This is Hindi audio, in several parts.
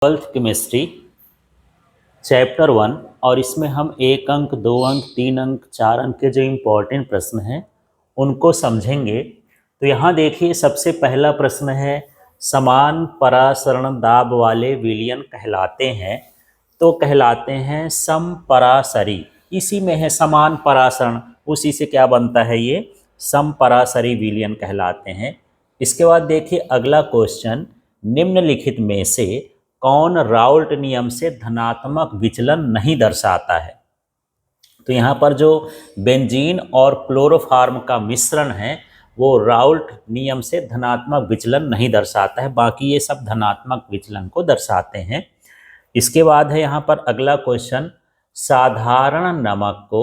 ट्वेल्थ केमिस्ट्री चैप्टर 1 और इसमें हम 1 अंक 2 अंक 3 अंक 4 अंक के जो इम्पोर्टेंट प्रश्न हैं उनको समझेंगे। तो यहाँ देखिए सबसे पहला प्रश्न है समान परासरण दाब वाले विलयन कहलाते हैं। तो कहलाते हैं समपरासरी। इसी में है समान परासरण, उसी से क्या बनता है, ये समपरासरी विलयन कहलाते हैं। इसके बाद देखिए अगला क्वेश्चन, निम्नलिखित में से कौन राउल्ट नियम से धनात्मक विचलन नहीं दर्शाता है। तो यहाँ पर जो बेंजीन और क्लोरोफार्म का मिश्रण है वो राउल्ट नियम से धनात्मक विचलन नहीं दर्शाता है, बाकी ये सब धनात्मक विचलन को दर्शाते हैं। इसके बाद है यहाँ पर अगला क्वेश्चन, साधारण नमक को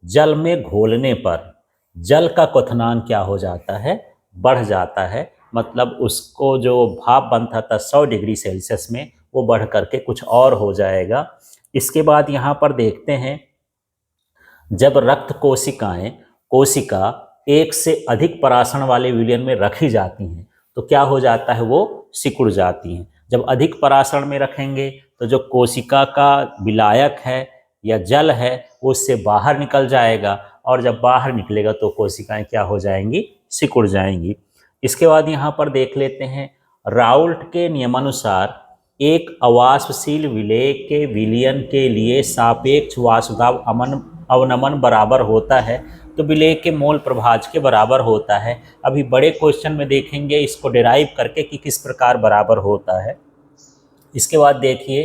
जल में घोलने पर जल का क्वथनांक क्या हो जाता है, बढ़ जाता है। मतलब उसको जो भाप बनता था 100 डिग्री सेल्सियस में वो बढ़ करके कुछ और हो जाएगा। इसके बाद यहाँ पर देखते हैं, जब रक्त कोशिका एक से अधिक परासरण वाले विलयन में रखी जाती हैं तो क्या हो जाता है, वो सिकुड़ जाती हैं। जब अधिक परासरण में रखेंगे तो जो कोशिका का विलायक है या जल है वो उससे बाहर निकल जाएगा, और जब बाहर निकलेगा तो कोशिकाएं क्या हो जाएंगी, सिकुड़ जाएंगी। इसके बाद यहाँ पर देख लेते हैं, राउल्ट के नियमानुसार एक अवाष्पशील विलेय के विलयन के लिए सापेक्ष वाष्प दाब अवनमन बराबर होता है तो विलेय के मोल प्रभाज के बराबर होता है। अभी बड़े क्वेश्चन में देखेंगे इसको डिराइव करके कि किस प्रकार बराबर होता है। इसके बाद देखिए,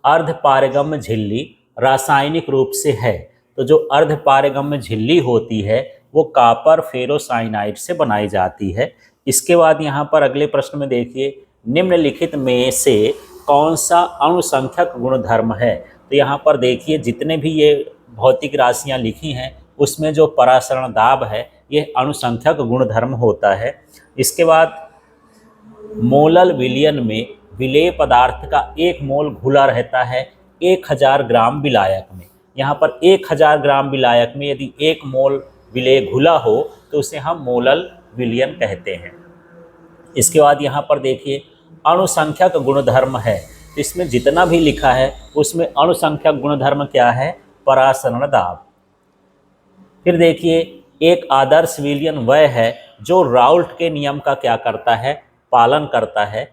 अर्धपारगम्य झिल्ली रासायनिक रूप से है, तो जो अर्धपारगम्य झिल्ली होती है वो कॉपर फेरोसाइनाइड से बनाई जाती है। इसके बाद यहाँ पर अगले प्रश्न में देखिए, निम्नलिखित में से कौन सा अणुसंख्यक गुणधर्म है। तो यहाँ पर देखिए जितने भी ये भौतिक राशियाँ लिखी हैं उसमें जो परासरण दाब है ये अणुसंख्यक गुणधर्म होता है। इसके बाद मोलल विलयन में विलेय पदार्थ का 1 मोल घुला रहता है 1000 ग्राम विलायक में। यहाँ पर 1000 ग्राम विलायक में यदि 1 मोल विलेय घुला हो तो उसे हम मोलल विलयन कहते हैं। इसके बाद यहाँ पर देखिए अणुसंख्यक गुणधर्म है, तो इसमें जितना भी लिखा है उसमें अणुसंख्यक गुणधर्म क्या है, परासरण दाब। फिर देखिए एक आदर्श विलयन वह है जो राउल्ट के नियम का क्या करता है, पालन करता है।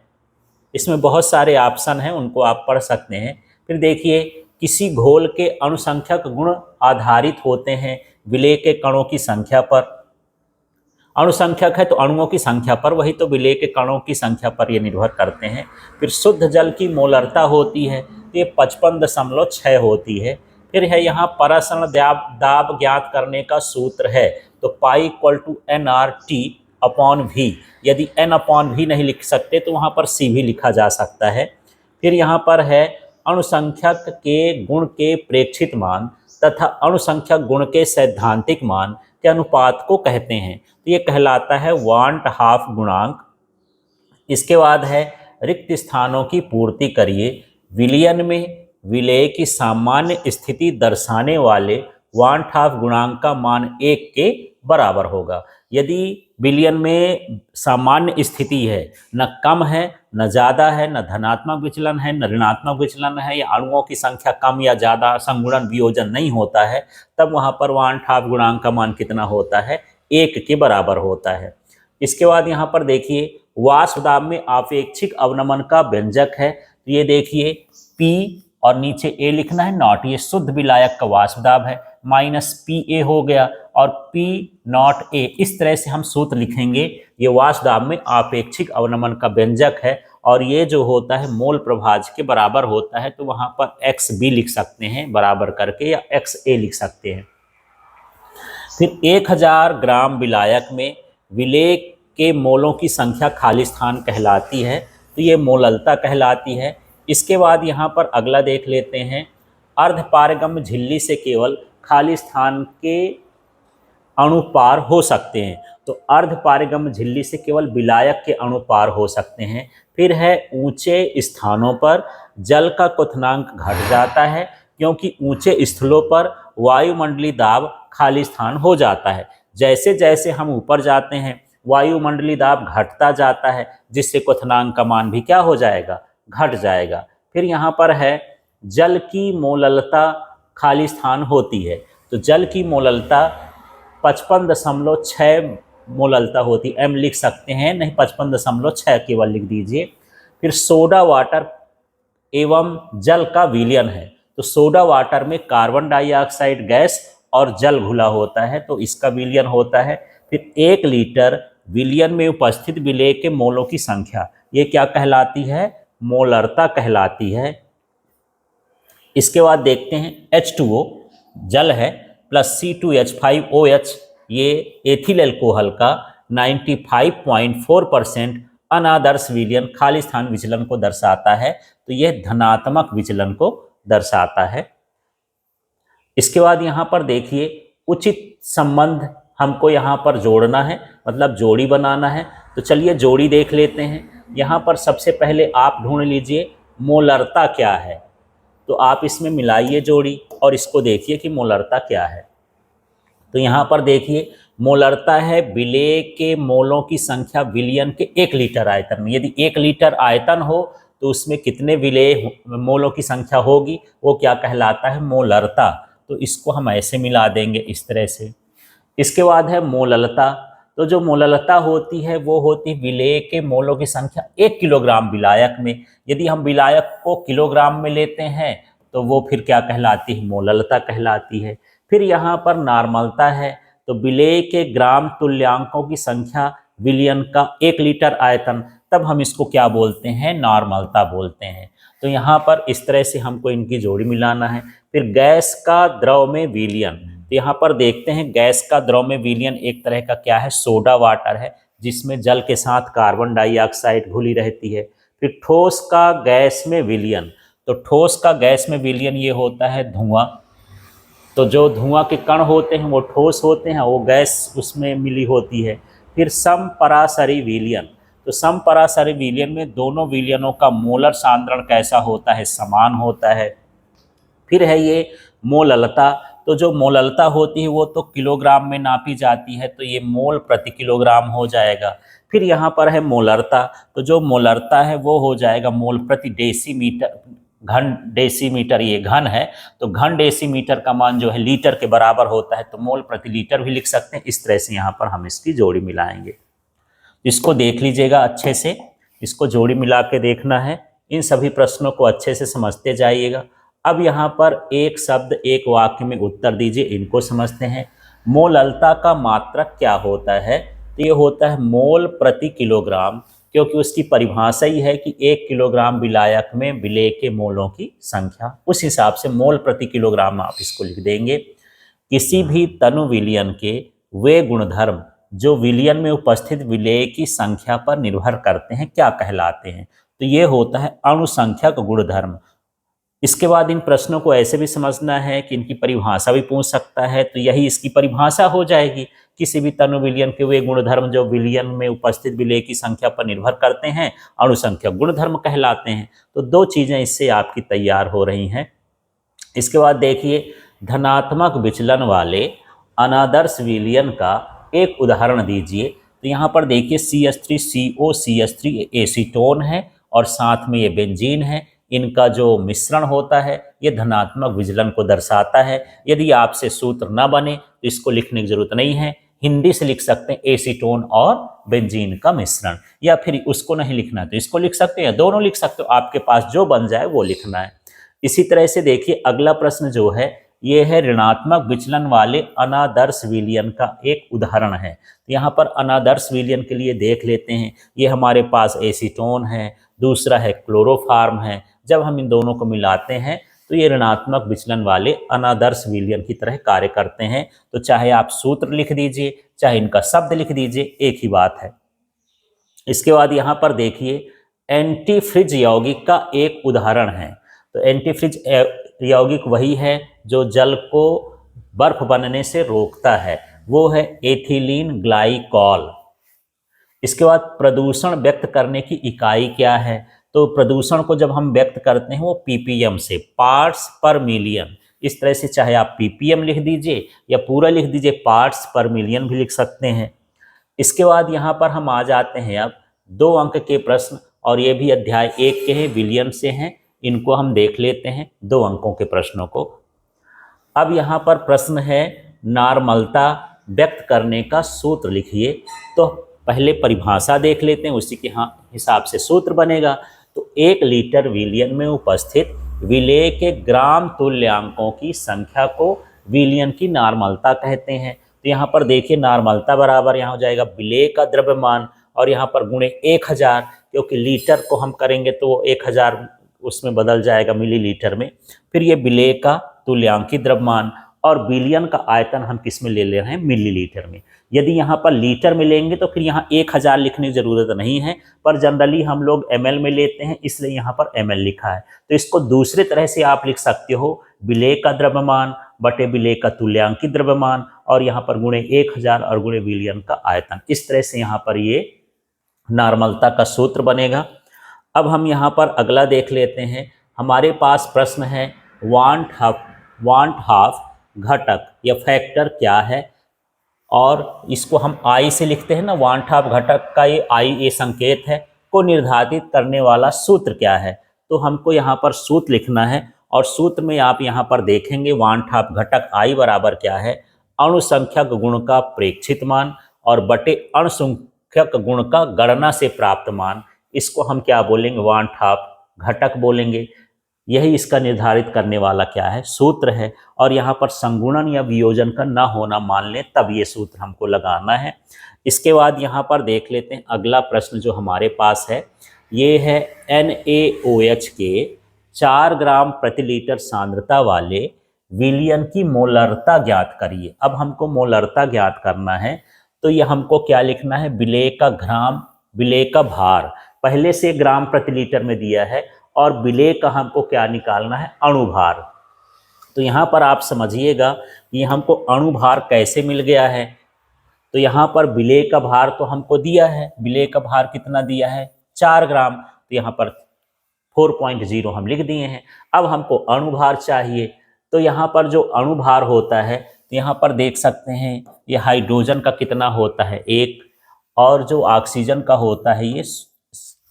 इसमें बहुत सारे ऑप्शन हैं, उनको आप पढ़ सकते हैं। फिर देखिए किसी घोल के अणुसंख्यक गुण आधारित होते हैं विलेय के कणों की संख्या पर। अणुसंख्यक है तो अणुओं की संख्या पर, वही तो विलेय के कणों की संख्या पर ये निर्भर करते हैं। फिर शुद्ध जल की मोलरता होती है तो ये 55.6 होती है। फिर है यहाँ परासरण दाब ज्ञात करने का सूत्र है, तो pi equal to nRT upon V। यदि n अपॉन V नहीं लिख सकते तो वहाँ पर C भी लिखा जा सकता है। फिर यहाँ पर है अणुसंख्यक के गुण के प्रेक्षित मान तथा अणुसंख्यक गुण के सैद्धांतिक मान के अनुपात को कहते हैं, तो ये कहलाता है वांट हाफ गुणांक। इसके बाद है रिक्त स्थानों की पूर्ति करिए। विलयन में विलेय की सामान्य स्थिति दर्शाने वाले वांट हाफ गुणांक का मान 1 के बराबर होगा। यदि विलयन में सामान्य स्थिति है, न कम है न ज़्यादा है, न धनात्मक विचलन है न ऋणात्मक विचलन है, या अणुओं की संख्या कम या ज़्यादा संगुणन वियोजन नहीं होता है, तब वहाँ पर वांट हाफ गुणांक का मान कितना होता है, 1 के बराबर होता है। इसके बाद यहाँ पर देखिए वाष्प दाब में आपेक्षिक अवनमन का व्यंजक है, तो ये देखिए P और नीचे A लिखना है नॉट, ये शुद्ध विलायक का वाष्प दाब है, -PA हो गया और P नॉट A। इस तरह से हम सूत्र लिखेंगे। ये वाष्प दाब में आपेक्षिक अवनमन का व्यंजक है और ये जो होता है मोल प्रभाज के बराबर होता है, तो वहाँ पर XB लिख सकते हैं बराबर करके, या XA लिख सकते हैं। फिर 1000 ग्राम विलायक में विलेय के मोलों की संख्या खाली स्थान कहलाती है, तो ये मोललता कहलाती है। इसके बाद यहाँ पर अगला देख लेते हैं, अर्धपारगम्य झिल्ली से केवल खाली स्थान के अणु पार हो सकते हैं, तो अर्धपारगम्य झिल्ली से केवल विलायक के अणु पार हो सकते हैं। फिर है ऊंचे स्थानों पर जल का क्वथनांक घट जाता है क्योंकि ऊंचे स्थलों पर वायुमंडलीय दाब खाली स्थान हो जाता है। जैसे जैसे हम ऊपर जाते हैं वायुमंडलीय दाब घटता जाता है, जिससे क्वथनांक का मान भी क्या हो जाएगा, घट जाएगा। फिर यहाँ पर है जल की मोललता खाली स्थान होती है, तो जल की मोललता 55.6 मोललता होती है, एम लिख सकते हैं, नहीं 55.6 केवल लिख दीजिए। फिर सोडा वाटर एवं जल का विलयन है, तो सोडा वाटर में कार्बन डाइऑक्साइड गैस और जल घुला होता है, तो इसका विलयन होता है। फिर 1 लीटर विलयन में उपस्थित विलेय के मोलों की संख्या, ये क्या कहलाती है? मोलरता कहलाती है। इसके बाद देखते हैं H2O जल है प्लस C2H5OH, ये एथिल एल्कोहल का 95.4% अनादर्श विलयन खाली स्थान विचलन को दर्शाता है, तो यह धनात्मक विचलन को दर्शाता है। इसके बाद यहाँ पर देखिए उचित संबंध हमको यहाँ पर जोड़ना है, मतलब जोड़ी बनाना है, तो चलिए जोड़ी देख लेते हैं। यहाँ पर सबसे पहले आप ढूंढ लीजिए मोलरता क्या है, तो आप इसमें मिलाइए जोड़ी और इसको देखिए कि मोलरता क्या है। तो यहाँ पर देखिए मोलरता है विलेय के मोलों की संख्या विलयन के 1 लीटर आयतन में। यदि 1 लीटर आयतन हो तो उसमें कितने विलेय मोलों की संख्या होगी, वो क्या कहलाता है? मोलरता। तो इसको हम ऐसे मिला देंगे इस तरह से। इसके बाद है मोललता, तो जो मोललता होती है वो होती है विलेय के मोलों की संख्या 1 किलोग्राम विलायक में। यदि हम विलायक को किलोग्राम में लेते हैं तो वो फिर क्या कहलाती है? मोललता कहलाती है। फिर यहाँ पर नॉर्मलता है, तो विलेय के ग्राम तुल्यांकों की संख्या विलयन का 1 लीटर आयतन, तब हम इसको क्या बोलते हैं? नॉर्मलता बोलते हैं। तो यहाँ पर इस तरह से हमको इनकी जोड़ी मिलाना है। फिर गैस का द्रव में विलयन, तो यहाँ पर देखते हैं गैस का द्रव में विलयन एक तरह का क्या है? सोडा वाटर है, जिसमें जल के साथ कार्बन डाइऑक्साइड घुली रहती है। फिर ठोस का गैस में विलयन, तो ठोस का गैस में विलयन ये होता है धुआं, तो जो धुआं के कण होते हैं वो ठोस होते हैं, वो गैस उसमें मिली होती है। फिर समपरासरी विलयन, तो समपरासरी विलयन में दोनों विलयनों का मोलर सांद्रण कैसा होता है? समान होता है। फिर है ये मोललता, तो जो मोललता होती है वो तो किलोग्राम में नापी जाती है, तो ये मोल प्रति किलोग्राम हो जाएगा। फिर यहाँ पर है मोलरता, तो जो मोलरता है वो हो जाएगा मोल प्रति डेसीमीटर, घन डेसीमीटर, ये घन है तो घन डेसीमीटर का मान जो है लीटर के बराबर होता है, तो मोल प्रति लीटर भी लिख सकते हैं। इस तरह से यहाँ पर हम इसकी जोड़ी मिलाएंगे। इसको देख लीजिएगा अच्छे से, इसको जोड़ी मिला के देखना है। इन सभी प्रश्नों को अच्छे से समझते जाइएगा। अब यहाँ पर एक शब्द एक वाक्य में उत्तर दीजिए, इनको समझते हैं। मोललता का मात्रक क्या होता है? तो ये होता है मोल प्रति किलोग्राम, क्योंकि उसकी परिभाषा ही है कि 1 किलोग्राम विलायक में विलेय के मोलों की संख्या, उस हिसाब से मोल प्रति किलोग्राम आप इसको लिख देंगे। किसी भी तनु विलयन के वे गुणधर्म जो विलयन में उपस्थित विलेय की संख्या पर निर्भर करते हैं क्या कहलाते हैं? तो ये होता है अणुसंख्यक गुणधर्म। इसके बाद इन प्रश्नों को ऐसे भी समझना है कि इनकी परिभाषा भी पूछ सकता है, तो यही इसकी परिभाषा हो जाएगी। किसी भी तनु विलयन के वे गुणधर्म जो विलयन में उपस्थित विलेय की संख्या पर निर्भर करते हैं अणुसंख्यक गुणधर्म कहलाते हैं। तो 2 चीज़ें इससे आपकी तैयार हो रही हैं। इसके बाद देखिए धनात्मक विचलन वाले अनादर्श विलयन का एक उदाहरण दीजिए। तो यहाँ पर देखिए CH3COCH3 एसीटोन है और साथ में ये बेंजीन है। इनका जो मिश्रण होता है ये धनात्मक विचलन को दर्शाता है। यदि आपसे सूत्र न बने तो इसको लिखने की जरूरत नहीं है, हिंदी से लिख सकते हैं एसीटोन और बेंजीन का मिश्रण, या फिर उसको नहीं लिखना तो इसको लिख सकते हैं, या दोनों लिख सकते हो, आपके पास जो बन जाए वो लिखना है। इसी तरह से देखिए अगला प्रश्न जो है ये है ऋणात्मक विचलन वाले अनादर्श विलयन का एक उदाहरण है। तो यहाँ पर अनादर्श विलयन के लिए देख लेते हैं, ये हमारे पास एसीटोन है, दूसरा है क्लोरोफार्म है। जब हम इन दोनों को मिलाते हैं तो ये ऋणात्मक विचलन वाले अनादर्श विलयन की तरह कार्य करते हैं। तो चाहे आप सूत्र लिख दीजिए चाहे इनका शब्द लिख दीजिए, एक ही बात है। इसके बाद यहाँ पर देखिए एंटीफ्रिज यौगिक का एक उदाहरण है। तो एंटीफ्रिज यौगिक वही है जो जल को बर्फ बनने से रोकता है, वो है एथिलीन ग्लाइकॉल। इसके बाद प्रदूषण व्यक्त करने की इकाई क्या है? तो प्रदूषण को जब हम व्यक्त करते हैं वो पीपीएम से, पार्ट्स पर मिलियन। इस तरह से चाहे आप पीपीएम लिख दीजिए या पूरा लिख दीजिए पार्ट्स पर मिलियन भी लिख सकते हैं। इसके बाद यहाँ पर हम आ जाते हैं अब 2 अंक के प्रश्न, और ये भी अध्याय 1 के हैं, विलयन से हैं। इनको हम देख लेते हैं 2 अंकों के प्रश्नों को। अब यहाँ पर प्रश्न है नॉर्मलता व्यक्त करने का सूत्र लिखिए। तो पहले परिभाषा देख लेते हैं, उसी के हिसाब से सूत्र बनेगा। तो 1 लीटर विलयन में उपस्थित विलेय के ग्राम तुल्यांकों की संख्या को विलयन की नॉर्मलता कहते हैं। तो यहाँ पर देखिए नॉर्मलता बराबर यहाँ हो जाएगा विलेय का द्रव्यमान और यहाँ पर गुणे 1000, क्योंकि लीटर को हम करेंगे तो वो 1000 उसमें बदल जाएगा मिलीलीटर में। फिर ये विलेय का तुल्यांकी द्रव्यमान और विलयन का आयतन हम किस में ले रहे हैं, मिलीलीटर में। यदि यहाँ पर लीटर में लेंगे तो फिर यहाँ 1000 लिखने की जरूरत नहीं है, पर जनरली हम लोग ml में लेते हैं, इसलिए यहाँ पर ml लिखा है। तो इसको दूसरे तरह से आप लिख सकते हो विलेय का द्रव्यमान बटे विलेय का तुल्यांकी द्रव्यमान और यहाँ पर गुणे 1000 और गुणे विलयन का आयतन। इस तरह से यहाँ पर ये नॉर्मलता का सूत्र बनेगा। अब हम यहाँ पर अगला देख लेते हैं। हमारे पास प्रश्न है वांट हाफ घटक या फैक्टर क्या है, और इसको हम आई से लिखते हैं ना। वांट हाफ घटक का ये आई ये संकेत है, को निर्धारित करने वाला सूत्र क्या है। तो हमको यहाँ पर सूत्र लिखना है और सूत्र में आप यहाँ पर देखेंगे वांट हाफ घटक आई बराबर क्या है, अणुसंख्यक गुण का प्रेक्षित मान और बटे अणुसंख्यक गुण का गणना से प्राप्त मान। इसको हम क्या बोलेंगे, वांट हाफ घटक बोलेंगे। यही इसका निर्धारित करने वाला क्या है, सूत्र है। और यहाँ पर संगुणन या वियोजन का न होना मान लें तब ये सूत्र हमको लगाना है। इसके बाद यहाँ पर देख लेते हैं अगला प्रश्न जो हमारे पास है, ये है NaOH के 4 ग्राम प्रति लीटर सांद्रता वाले विलयन की मोलरता ज्ञात करिए। अब हमको मोलरता ज्ञात करना है, तो ये हमको क्या लिखना है, विलेय का ग्राम, विलेय का भार पहले से ग्राम प्रति लीटर में दिया है और विलेय का हमको क्या निकालना है, अणुभार। तो यहाँ पर आप समझिएगा कि हमको अणुभार कैसे मिल गया है। तो यहाँ पर विलेय का भार तो हमको दिया है, विलेय का भार कितना दिया है, 4 ग्राम। तो यहाँ पर 4.0 हम लिख दिए हैं। अब हमको अणुभार चाहिए, तो यहाँ पर जो अणुभार होता है तो यहाँ पर देख सकते हैं ये हाइड्रोजन का कितना होता है 1, और जो ऑक्सीजन का होता है ये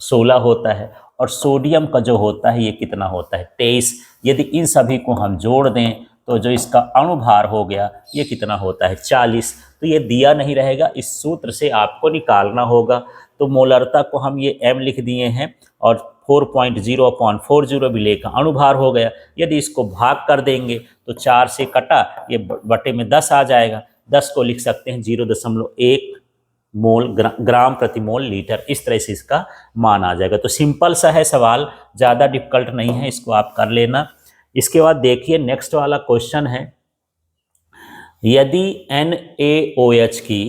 16 होता है, और सोडियम का जो होता है ये कितना होता है 23। यदि इन सभी को हम जोड़ दें तो जो इसका अणुभार हो गया ये कितना होता है 40। तो ये दिया नहीं रहेगा, इस सूत्र से आपको निकालना होगा। तो मोलरता को हम ये m लिख दिए हैं और 4.0/40 विलेय का अणुभार हो गया। यदि इसको भाग कर देंगे तो 4 से कटा, ये बटे में 10 आ जाएगा। 10 को लिख सकते हैं 0.1 मोल ग्राम प्रति मोल लीटर। इस तरह से इसका मान आ जाएगा। तो सिंपल सा है सवाल, ज़्यादा डिफिकल्ट नहीं है, इसको आप कर लेना। इसके बाद देखिए नेक्स्ट वाला क्वेश्चन है, यदि NaOH की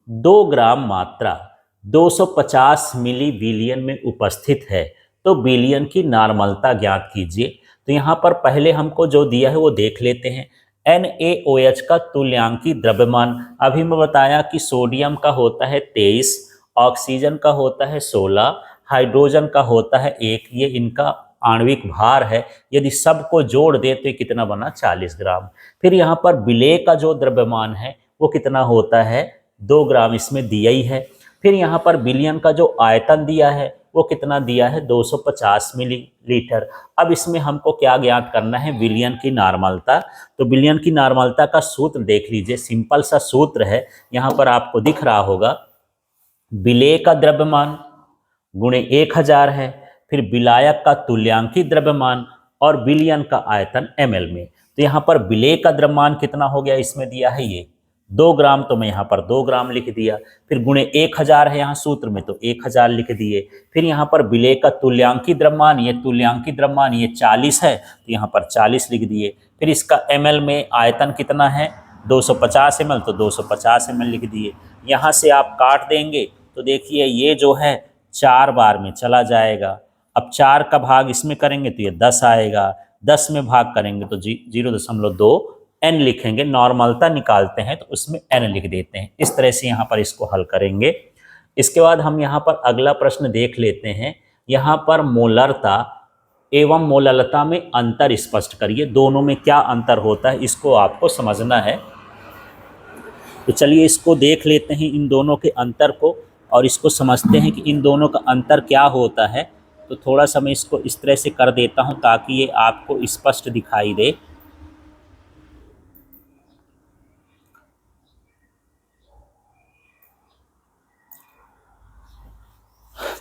2 ग्राम मात्रा 250 मिली विलयन में उपस्थित है तो विलयन की नॉर्मलता ज्ञात कीजिए। तो यहाँ पर पहले हमको जो दिया है वो देख लेते हैं। NaOH का तुल्यांकी द्रव्यमान, अभी मैं बताया कि सोडियम का होता है 23, ऑक्सीजन का होता है 16, हाइड्रोजन का होता है 1, ये इनका आणविक भार है। यदि सबको जोड़ दे तो ये कितना बना 40 ग्राम। फिर यहाँ पर विलेय का जो द्रव्यमान है वो कितना होता है 2 ग्राम, इसमें दिया ही है। फिर यहाँ पर विलयन का जो आयतन दिया है वो कितना दिया है 250 मिलीलीटर। अब इसमें हमको क्या ज्ञात करना है, विलयन की नॉर्मलता। तो विलयन की नॉर्मलता का सूत्र देख लीजिए, सिंपल सा सूत्र है, यहाँ पर आपको दिख रहा होगा। विलेय का द्रव्यमान गुणे 1000 है, फिर विलायक का तुल्यांकी द्रव्यमान और विलयन का आयतन ml में। तो यहाँ पर विलेय का द्रव्यमान कितना हो गया, इसमें दिया है ये 2 ग्राम, तो मैं यहाँ पर 2 ग्राम लिख दिया। फिर गुणे 1000 है यहाँ सूत्र में, तो 1000 लिख दिए। फिर यहाँ पर विलेय का तुल्यांकी द्रव्यमान, ये तुल्यांकी द्रव्यमान ये 40 है, तो यहाँ पर 40 लिख दिए। फिर इसका ml में आयतन कितना है 250 ml, तो 250 ml लिख दिए। यहाँ से आप काट देंगे तो देखिए ये जो है 4 बार में चला जाएगा। अब 4 का भाग इसमें करेंगे तो ये 10 आएगा, 10 में भाग करेंगे तो 0.2 n लिखेंगे। नॉर्मलता निकालते हैं तो उसमें n लिख देते हैं। इस तरह से यहाँ पर इसको हल करेंगे। इसके बाद हम यहाँ पर अगला प्रश्न देख लेते हैं। यहाँ पर मोलरता एवं मोललता में अंतर स्पष्ट करिए। दोनों में क्या अंतर होता है इसको आपको समझना है। तो चलिए इसको देख लेते हैं, इन दोनों के अंतर को, और इसको समझते हैं कि इन दोनों का अंतर क्या होता है। तो थोड़ा सा मैं इसको इस तरह से कर देता हूं ताकि ये आपको स्पष्ट दिखाई दे।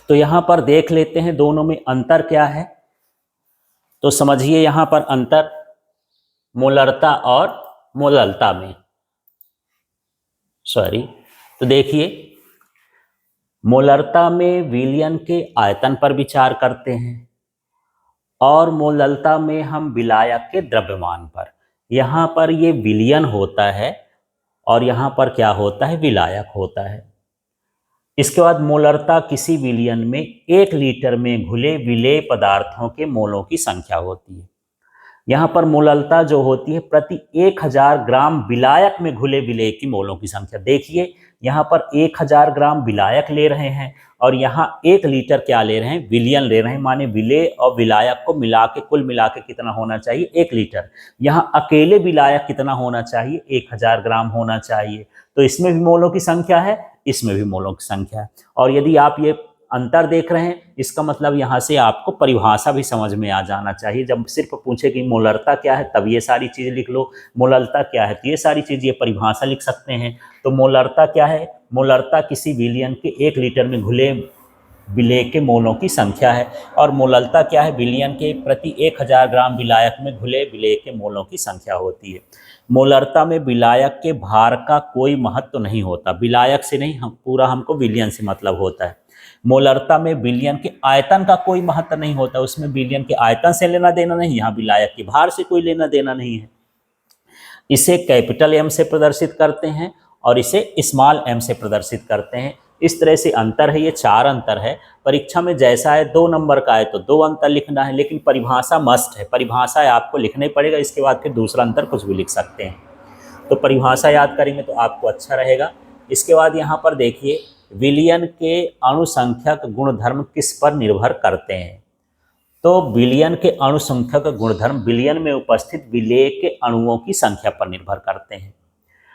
तो यहां पर देख लेते हैं दोनों में अंतर क्या है। तो समझिए यहां पर अंतर मोलरता और मोललता में, सॉरी, तो देखिए मोलरता में विलयन के आयतन पर विचार करते हैं और मोललता में हम विलायक के द्रव्यमान पर। यहाँ पर ये विलयन होता है और यहाँ पर क्या होता है, विलायक होता है। इसके बाद मोलरता किसी विलयन में 1 लीटर में घुले विलेय पदार्थों के मोलों की संख्या होती है। यहाँ पर मोललता जो होती है प्रति 1000 ग्राम विलायक में घुले विलेय की मोलों की संख्या। देखिए यहाँ पर 1000 ग्राम विलायक ले रहे हैं और यहाँ 1 लीटर क्या ले रहे हैं, विलयन ले रहे हैं, माने विलेय और विलायक को मिला के कुल मिला के कितना होना चाहिए, 1 लीटर। यहाँ अकेले विलायक कितना होना चाहिए, 1000 ग्राम होना चाहिए। तो इसमें भी मोलों की संख्या है, इसमें भी मोलों की संख्या है। और यदि आप ये अंतर देख रहे हैं, इसका मतलब यहाँ से आपको परिभाषा भी समझ में आ जाना चाहिए। जब सिर्फ पूछे कि मोलरता क्या है तब ये सारी चीज़ लिख लो, मोललता क्या है तो ये सारी चीज़, ये परिभाषा लिख सकते हैं। तो मोलरता क्या है, मोलरता किसी विलयन के 1 लीटर में घुले विलेय के मोलों की संख्या है। और मोललता क्या है, विलयन के प्रति 1000 ग्राम विलायक में घुले विलेय के मोलों की संख्या होती है। मोलरता में विलायक के भार का कोई महत्व नहीं होता, विलायक से नहीं, हम पूरा हमको विलयन से मतलब होता है। मोलरता में विलयन के आयतन का कोई महत्व नहीं होता, उसमें विलयन के आयतन से लेना देना नहीं, यहाँ विलायक के भार से कोई लेना देना नहीं है। इसे कैपिटल एम से प्रदर्शित करते हैं और इसे स्मॉल एम से प्रदर्शित करते हैं। इस तरह से अंतर है, ये 4 अंतर है। परीक्षा में जैसा है 2 नंबर का है तो 2 अंतर लिखना है, लेकिन परिभाषा मस्ट है, परिभाषा आपको लिखना ही पड़ेगा। इसके बाद फिर दूसरा अंतर कुछ भी लिख सकते हैं। तो परिभाषा याद करेंगे तो आपको अच्छा रहेगा। इसके बाद यहाँ पर देखिए विलयन के अणुसंख्यक गुणधर्म किस पर निर्भर करते हैं। तो विलयन के अणुसंख्यक गुणधर्म विलयन में उपस्थित विलेय के अणुओं की संख्या पर निर्भर करते हैं।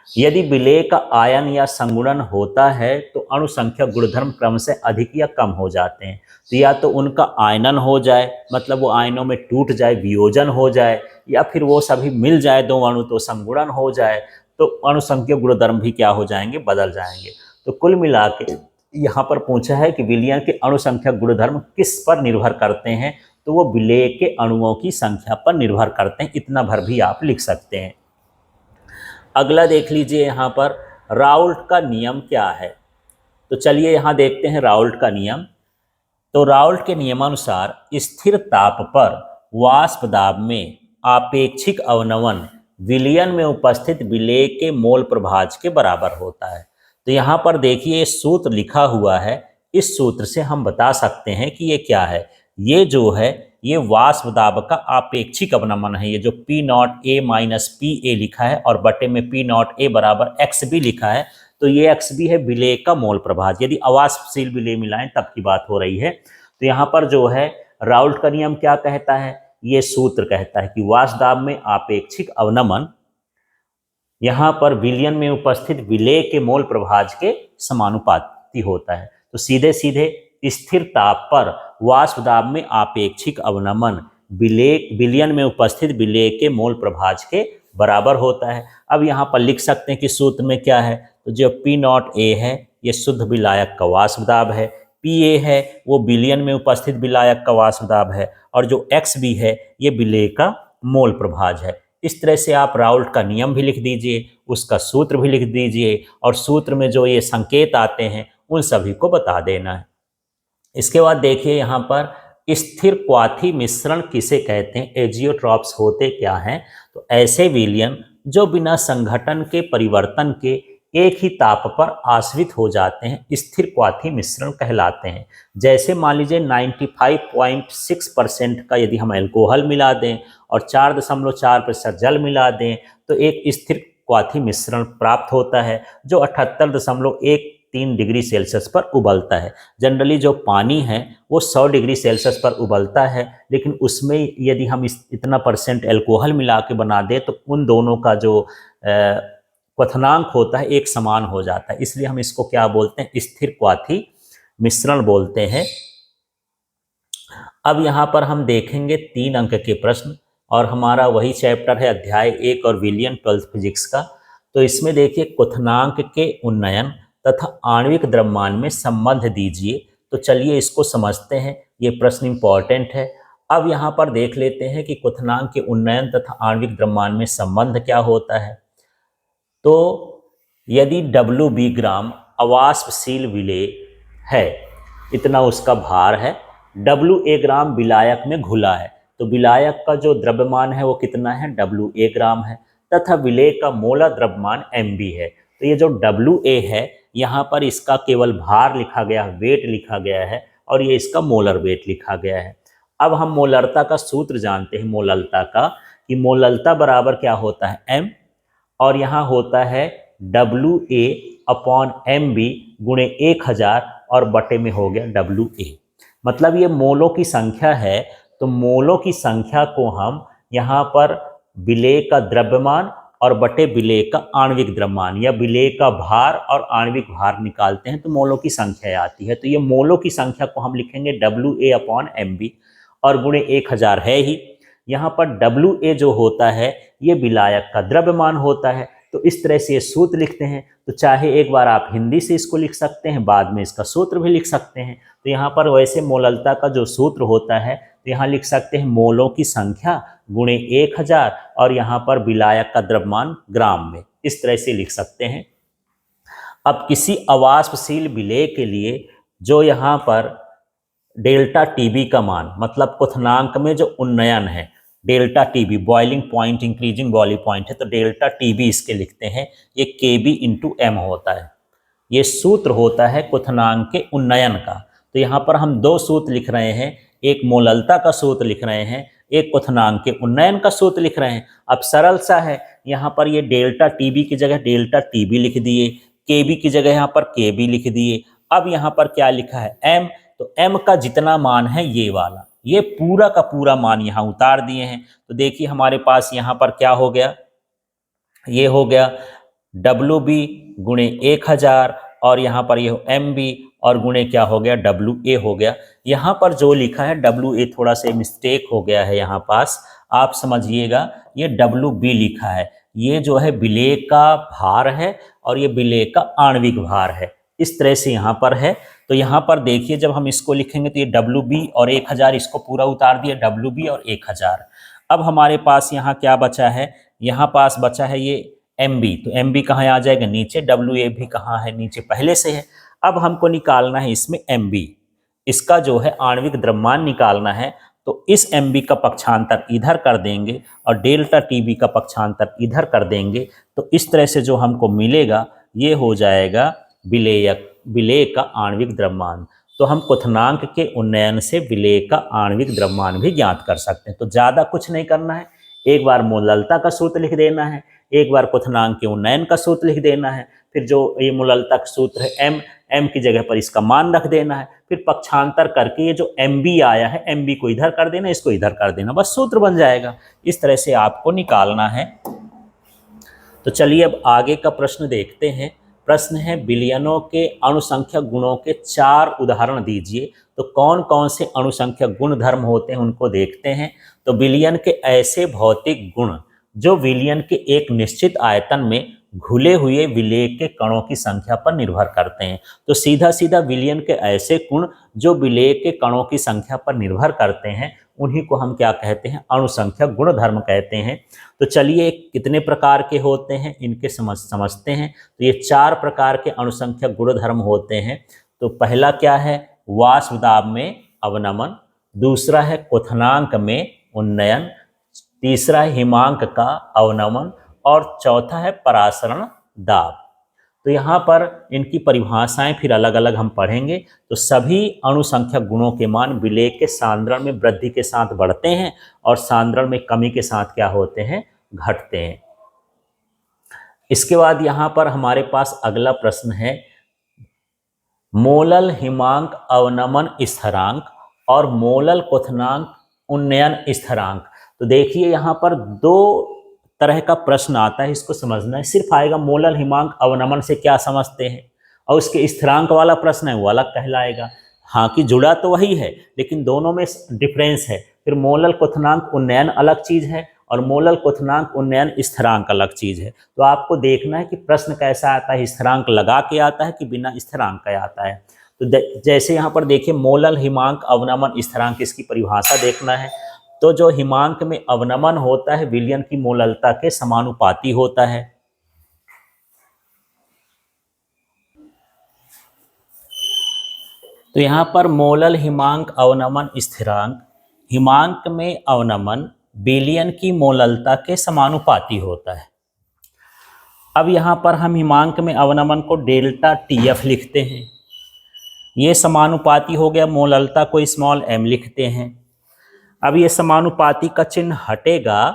यदि विलेय का आयन या संगुणन होता है तो अणुसंख्यक गुणधर्म क्रम से अधिक या कम हो जाते हैं। तो या तो उनका आयनन हो जाए, मतलब वो आयनों में टूट जाए, वियोजन हो जाए, या फिर वो सभी मिल जाए 2 अणु तो संगुणन हो जाए, तो अणुसंख्यक गुणधर्म भी क्या हो जाएंगे, बदल जाएंगे। तो कुल मिला के यहाँ पर पूछा है कि विलयन के अणुसंख्यक गुणधर्म किस पर निर्भर करते हैं, तो वो विलेय के अणुओं की संख्या पर निर्भर करते हैं। इतना भर भी आप लिख सकते हैं। अगला देख लीजिए यहाँ पर राउल्ट का नियम क्या है। तो चलिए यहाँ देखते हैं राउल्ट का नियम। तो राउल्ट के नियमानुसार स्थिर ताप पर वाष्प दाब में आपेक्षिक अवनमन विलयन में उपस्थित विलेय के मोल प्रभाज के बराबर होता है। तो यहाँ पर देखिए सूत्र लिखा हुआ है, इस सूत्र से हम बता सकते हैं कि ये क्या है। ये जो है ये वाष्प दाब का आपेक्षिक अवनमन है। ये जो P not A minus PA लिखा है और बटे में P नॉट A बराबर XB लिखा है, तो ये XB है विलेय का मोल प्रभाज। यदि अवाष्पशील विलेय मिलाएं तब की बात हो रही है। तो यहाँ पर जो है राउल्ट का नियम क्या कहता है, ये सूत्र कहता है कि वाष्प दाब में आपेक्षिक अवनमन यहाँ पर विलयन में उपस्थित विलेय के मोल प्रभाज के समानुपाती होता है। तो सीधे सीधे स्थिर ताप पर वाष्प दाब में आपेक्षिक अवनमन विलयन में उपस्थित विलेय के मोल प्रभाज के बराबर होता है। अब यहाँ पर लिख सकते हैं कि सूत्र में क्या है, तो जो P नॉट A है ये शुद्ध विलायक का वाष्प दाब है, PA है वो विलयन में उपस्थित विलायक का वाष्प दाब है, और जो XB है ये विलेय का मोल प्रभाज है। इस तरह से आप राउल्ट का नियम भी लिख दीजिए, उसका सूत्र भी लिख दीजिए, और सूत्र में जो ये संकेत आते हैं उन सभी को बता देना है। इसके बाद देखिए यहाँ पर स्थिर क्वाथी मिश्रण किसे कहते हैं, एजियोट्रॉप्स होते क्या हैं। तो ऐसे विलयन जो बिना संघटन के परिवर्तन के एक ही ताप पर आश्रित हो जाते हैं स्थिर क्वाथी मिश्रण कहलाते हैं। जैसे मान लीजिए 95.6% का यदि हम अल्कोहल मिला दें और 4.4% जल मिला दें तो एक स्थिर क्वाथी मिश्रण प्राप्त होता है जो 78.13 डिग्री सेल्सियस पर उबलता है। जनरली जो पानी है वो 100 डिग्री सेल्सियस पर उबलता है, लेकिन उसमें यदि हम इतना % अल्कोहल मिला के बना दें तो उन दोनों का जो क्वथनांक होता है एक समान हो जाता है। इसलिए हम इसको क्या बोलते हैं, स्थिर क्वाथी मिश्रण बोलते हैं। अब यहाँ पर हम देखेंगे 3 अंक के प्रश्न, और हमारा वही चैप्टर है अध्याय 1 और विलियन 12th फिजिक्स का। तो इसमें देखिए क्वथनांक के उन्नयन तथा आणविक द्रव्यमान में संबंध दीजिए। तो चलिए इसको समझते हैं, ये प्रश्न इंपॉर्टेंट है। अब यहाँ पर देख लेते हैं कि क्वथनांक के उन्नयन तथा आणविक द्रव्यमान में संबंध क्या होता है। तो यदि WB ग्राम अवाष्पशील विलेय है, इतना उसका भार है, WA ग्राम विलायक में घुला है, तो विलायक का जो द्रव्यमान है वो कितना है, WA ग्राम है, तथा विलेय का मोलर द्रव्यमान MB है। तो ये जो WA है, यहाँ पर इसका केवल भार लिखा गया, वेट लिखा गया है, और ये इसका मोलर वेट लिखा गया है। अब हम मोलरता का सूत्र जानते हैं, मोललता का, कि मोललता बराबर क्या होता है, M, और यहाँ होता है WA/MB गुणे 1000 और बटे में हो गया WA। मतलब ये मोलों की संख्या है, तो मोलों की संख्या को हम यहाँ पर विलेय का द्रव्यमान और बटे विलेय का आणविक द्रव्यमान या विलेय का भार और आणविक भार निकालते हैं तो मोलों की संख्या आती है। तो ये मोलों की संख्या को हम लिखेंगे WA/MB और गुणे 1000 है ही। यहाँ पर WA जो होता है ये विलायक का द्रव्यमान होता है। तो इस तरह से ये सूत्र लिखते हैं। तो चाहे एक बार आप हिंदी से इसको लिख सकते हैं, बाद में इसका सूत्र भी लिख सकते हैं। तो यहाँ पर वैसे मोललता का जो सूत्र होता है, तो यहाँ लिख सकते हैं मोलों की संख्या गुणे 1000 और यहाँ पर विलायक का द्रव्यमान ग्राम में, इस तरह से लिख सकते हैं। अब किसी अवाष्पशील विलेय के लिए जो यहाँ पर डेल्टा TB का मान, मतलब क्वथनांक में जो उन्नयन है, delta TB boiling point increasing boiling point है, तो डेल्टा TB इसके लिखते हैं, ये KB/M होता है। ये सूत्र होता है क्वथनांक के उन्नयन का। तो यहाँ पर हम 2 सूत्र लिख रहे हैं, एक मोललता का सूत्र लिख रहे हैं, एक क्वथनांक के उन्नयन का सूत्र लिख रहे हैं। अब सरल सा है, यहाँ पर ये डेल्टा TB की जगह डेल्टा TB लिख दिए, KB की जगह यहाँ पर KB लिख दिए। अब यहाँ पर क्या लिखा है, M, तो M का जितना मान है ये वाला, ये पूरा का पूरा मान यहाँ उतार दिए हैं। तो देखिए हमारे पास यहाँ पर क्या हो गया, ये हो गया WB गुणे 1000 और यहाँ पर ये MB और गुणे क्या हो गया, WA हो गया। यहाँ पर जो लिखा है WA थोड़ा सा मिस्टेक हो गया है, यहाँ पास आप समझिएगा, ये WB लिखा है। ये जो है विलेय का भार है और ये विलेय का आणविक भार है, इस तरह से यहाँ पर है। तो यहाँ पर देखिए जब हम इसको लिखेंगे तो ये WB और 1000, इसको पूरा उतार दिया, WB और 1000। अब हमारे पास यहाँ क्या बचा है, यहाँ पास बचा है ये MB, तो MB कहाँ आ जाएगा, नीचे, WA भी कहाँ है, नीचे पहले से है। अब हमको निकालना है इसमें MB, इसका जो है आणविक द्रव्यमान निकालना है। तो इस MB का पक्षांतर इधर कर देंगे और डेल्टा TB का पक्षांतर इधर कर देंगे। तो इस तरह से जो हमको मिलेगा ये हो जाएगा विलेय का आणविक द्रव्यमान। तो हम क्वथनांक के उन्नयन से विलेय का आणविक द्रव्यमान भी ज्ञात कर सकते हैं। तो ज़्यादा कुछ नहीं करना है, एक बार मोललता का सूत्र लिख देना है, एक बार क्वथनांक के उन्नयन का सूत्र लिख देना है, फिर जो ये मोललता का सूत्र है M की जगह पर इसका मान रख देना है, फिर पक्षांतर करके ये जो MB आया है MB को इधर कर देना, इसको इधर कर देना, बस सूत्र बन जाएगा। इस तरह से आपको निकालना है। तो चलिए अब आगे का प्रश्न देखते हैं। प्रश्न है विलयनों के अणुसंख्यक गुणों के 4 उदाहरण दीजिए। तो कौन कौन से अणुसंख्यक गुण धर्म होते हैं उनको देखते हैं। तो विलयन के ऐसे भौतिक गुण जो विलयन के एक निश्चित आयतन में घुले हुए विलेय के कणों की संख्या पर निर्भर करते हैं। तो सीधा सीधा विलयन के ऐसे गुण जो विलेय के कणों की संख्या पर निर्भर करते हैं उन्हीं को हम क्या कहते हैं, अणुसंख्यक गुणधर्म कहते हैं। तो चलिए कितने प्रकार के होते हैं इनके समझते हैं। तो ये 4 प्रकार के अणुसंख्यक गुणधर्म होते हैं। तो पहला क्या है, वाष्प दाब में अवनमन, दूसरा है क्वथनांक में उन्नयन, तीसरा है हिमांक का अवनमन और चौथा है परासरण दाब। तो यहाँ पर इनकी परिभाषाएं फिर अलग अलग हम पढ़ेंगे। तो सभी अणुसंख्यक गुणों के मान विलेय के सांद्रण में वृद्धि के साथ बढ़ते हैं और सांद्रण में कमी के साथ क्या होते हैं, घटते हैं। इसके बाद यहाँ पर हमारे पास अगला प्रश्न है मोलल हिमांक अवनमन स्थिरांक और मोलल क्वथनांक उन्नयन स्थिरांक। तो देखिए यहाँ पर 2 तरह का प्रश्न आता है, इसको समझना है। सिर्फ आएगा मोलल हिमांक अवनमन से क्या समझते हैं और उसके स्थिरांक वाला प्रश्न है वो अलग कहलाएगा। हाँ कि जुड़ा तो वही है, लेकिन दोनों में डिफरेंस है। फिर मोलल क्वथनांक उन्नयन अलग चीज़ है और मोलल क्वथनांक उन्नयन स्थिरांक अलग चीज़ है। तो आपको देखना है कि प्रश्न कैसा आता है, स्थिरांक लगा के आता है कि बिना स्थिरांक का आता है। तो जैसे यहाँ पर देखिए मोलल हिमांक अवनमन स्थिरांक, इसकी परिभाषा देखना है। तो जो हिमांक में अवनमन होता है विलयन की मोललता के समानुपाती होता है। तो यहाँ पर मोलल हिमांक अवनमन स्थिरांक, हिमांक में अवनमन विलयन की मोललता के समानुपाती होता है। अब यहाँ पर हम हिमांक में अवनमन को डेल्टा टीएफ लिखते हैं, ये समानुपाती हो गया, मोललता को स्मॉल एम लिखते हैं। अब ये समानुपाती का चिन्ह हटेगा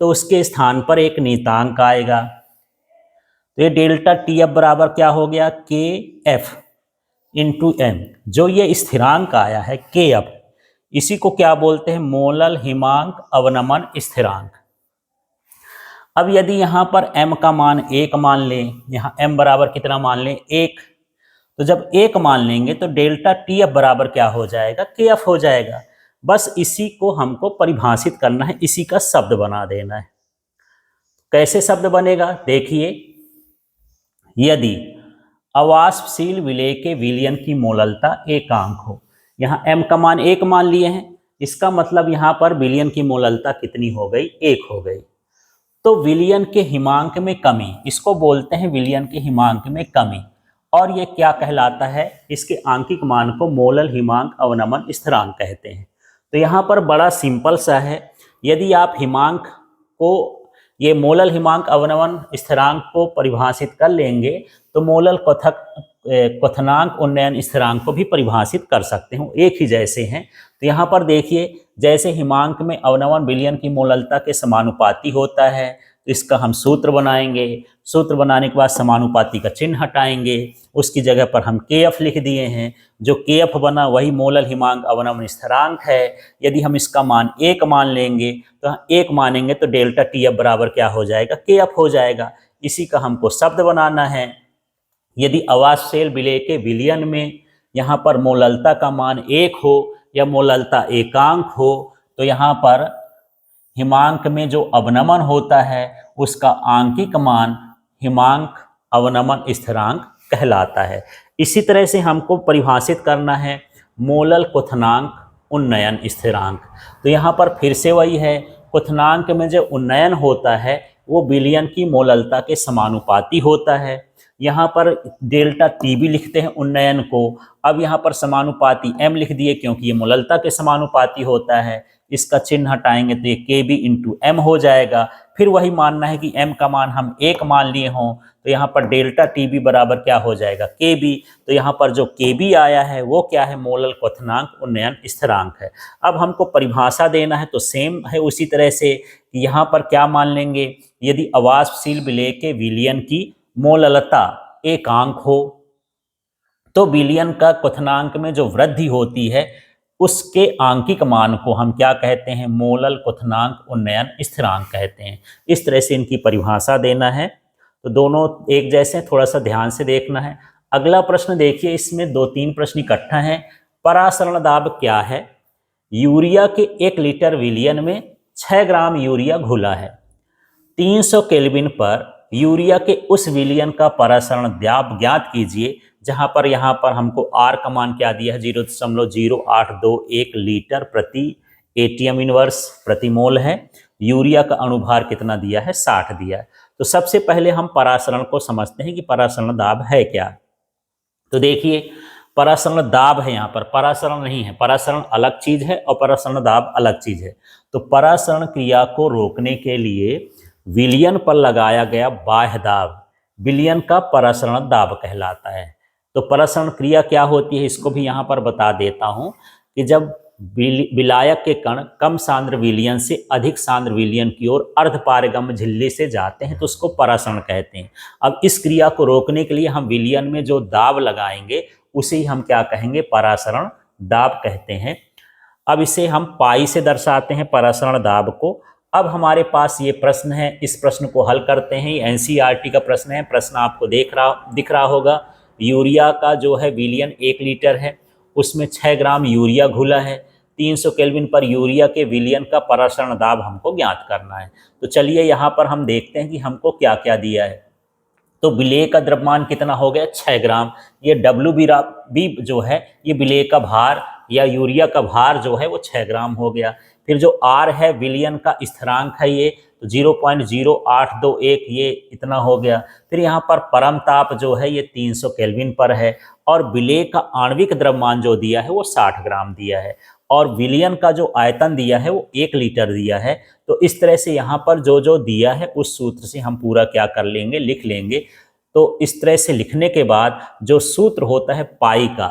तो उसके स्थान पर एक नियतांक आएगा। तो ये डेल्टा टीएफ बराबर क्या हो गया, के एफ इंटू एम। जो ये स्थिरांक आया है के एफ, इसी को क्या बोलते हैं, मोलल हिमांक अवनमन स्थिरांक। अब यदि यहाँ पर m का मान 1 मान लें, यहाँ m बराबर कितना मान लें, 1, तो जब 1 मान लेंगे तो डेल्टा टी एफ बराबर क्या हो जाएगा, के एफ हो जाएगा। बस इसी को हमको परिभाषित करना है, इसी का शब्द बना देना है। कैसे शब्द बनेगा, देखिए, यदि अवाष्पशील विलेय के विलयन की मोललता एकांक हो, यहाँ m का मान 1 मान लिए हैं, इसका मतलब यहाँ पर विलयन की मोललता कितनी हो गई, 1 हो गई। तो विलयन के हिमांक में कमी, इसको बोलते हैं विलयन के हिमांक में कमी। और ये क्या कहलाता है, इसके आंकिक मान को मोलल हिमांक अवनमन स्थिरांक कहते हैं। तो यहाँ पर बड़ा सिंपल सा है, यदि आप हिमांक को, ये मोलल हिमांक अवनमन स्थिरांक को परिभाषित कर लेंगे तो मोलल क्वथनांक उन्नयन स्थिरांक को भी परिभाषित कर सकते हैं, एक ही जैसे हैं। तो यहाँ पर देखिए, जैसे हिमांक में अवनमन विलयन की मोललता के समानुपाती होता है, तो इसका हम सूत्र बनाएंगे। सूत्र बनाने के बाद समानुपाती का चिन्ह हटाएंगे, उसकी जगह पर हम के एफ लिख दिए हैं। जो के एफ बना वही मोलल हिमांक अवनमन स्थिरांक है। यदि हम इसका मान 1 मान लेंगे तो 1 मानेंगे तो डेल्टा टी एफ बराबर क्या हो जाएगा, के एफ हो जाएगा। इसी का हमको शब्द बनाना है। यदि अवाष्पशील विलेय के विलयन में यहाँ पर मोललता का मान 1 हो या मोललता एकांक हो, तो यहाँ पर हिमांक में जो अवनमन होता है उसका आंकिक मान हिमांक अवनमन स्थिरांक कहलाता है। इसी तरह से हमको परिभाषित करना है मोलल क्वथनांक उन्नयन स्थिरांक। तो यहाँ पर फिर से वही है, क्वथनांक में जो उन्नयन होता है वो विलयन की मोललता के समानुपाती होता है। यहाँ पर डेल्टा टी भी लिखते हैं उन्नयन को। अब यहाँ पर समानुपाती m लिख दिए क्योंकि ये मोललता के समानुपाती होता है। इसका चिन्ह हटाएंगे तो ये के बी इंटू एम हो जाएगा। फिर वही मानना है कि m का मान हम 1 मान लिए हों, तो यहाँ पर डेल्टा टी बी बराबर क्या हो जाएगा, के बी। तो यहाँ पर जो के बी आया है वो क्या है, मोलल क्वथनांक उन्नयन स्थिरांक है। अब हमको परिभाषा देना है, तो सेम है उसी तरह से यहाँ पर क्या मान लेंगे, यदि अवाष्पशील विलेय के विलयन की मोललता एकांक हो तो विलयन का क्वथनांक में जो वृद्धि होती है उसके आंकिक मान को हम क्या कहते हैं, मोलल क्वथनांक उन्नयन स्थिरांक कहते हैं। इस तरह से इनकी परिभाषा देना है। तो दोनों एक जैसे, थोड़ा सा ध्यान से देखना है। अगला प्रश्न देखिए, इसमें 2-3 प्रश्न इकट्ठा हैं। परासरण दाब क्या है, यूरिया के 1 लीटर विलयन में 6 ग्राम यूरिया घुला है। 300 केल्विन पर यूरिया के उस विलयन का परासरण दाब ज्ञात कीजिए जहां पर यहाँ पर हमको आर का मान क्या दिया है, 0.0821 लीटर प्रति एटीएम इनवर्स प्रति मोल है। यूरिया का अनुभार कितना दिया है, 60 दिया है। तो सबसे पहले हम परासरण को समझते हैं कि परासरण दाब है क्या। तो देखिए, परासरण दाब है, यहाँ पर परासरण नहीं है, परासरण अलग चीज है और परासरण दाब अलग चीज है। तो परासरण क्रिया को रोकने के लिए विलयन पर लगाया गया बाह्य दाब विलयन का परासरण दाब कहलाता है। तो परासरण क्रिया क्या होती है इसको भी यहाँ पर बता देता हूँ कि जब विलायक के कण कम सांद्र विलयन से अधिक सांद्र विलयन की ओर अर्धपारगम्य झिल्ली से जाते हैं तो उसको परासरण कहते हैं। अब इस क्रिया को रोकने के लिए हम विलयन में जो दाब लगाएंगे उसे ही हम क्या कहेंगे, परासरण दाब कहते हैं। अब इसे हम पाई से दर्शाते हैं परासरण दाब को। अब हमारे पास ये प्रश्न है, इस प्रश्न को हल करते हैं। ये एनसीईआरटी का प्रश्न है। प्रश्न आपको दिख रहा होगा। यूरिया का जो है विलयन 1 लीटर है उसमें 6 ग्राम यूरिया घुला है। 300 केल्विन पर यूरिया के विलयन का परासरण दाब हमको ज्ञात करना है। तो चलिए यहाँ पर हम देखते हैं कि हमको क्या क्या दिया है। तो विलेय का द्रव्यमान कितना हो गया, 6 ग्राम। ये बी जो है ये विलेय का भार या यूरिया का भार जो है वो 6 ग्राम हो गया। फिर जो आर है विलयन का स्थिरांक है ये, तो 0.0821 ये इतना हो गया। फिर यहाँ पर परम ताप जो है ये 300 केल्विन पर है, और विलेय का आणविक द्रव्यमान जो दिया है वो 60 ग्राम दिया है, और विलयन का जो आयतन दिया है वो 1 लीटर दिया है। तो इस तरह से यहाँ पर जो जो दिया है उस सूत्र से हम पूरा क्या कर लेंगे, लिख लेंगे। तो इस तरह से लिखने के बाद जो सूत्र होता है पाई का,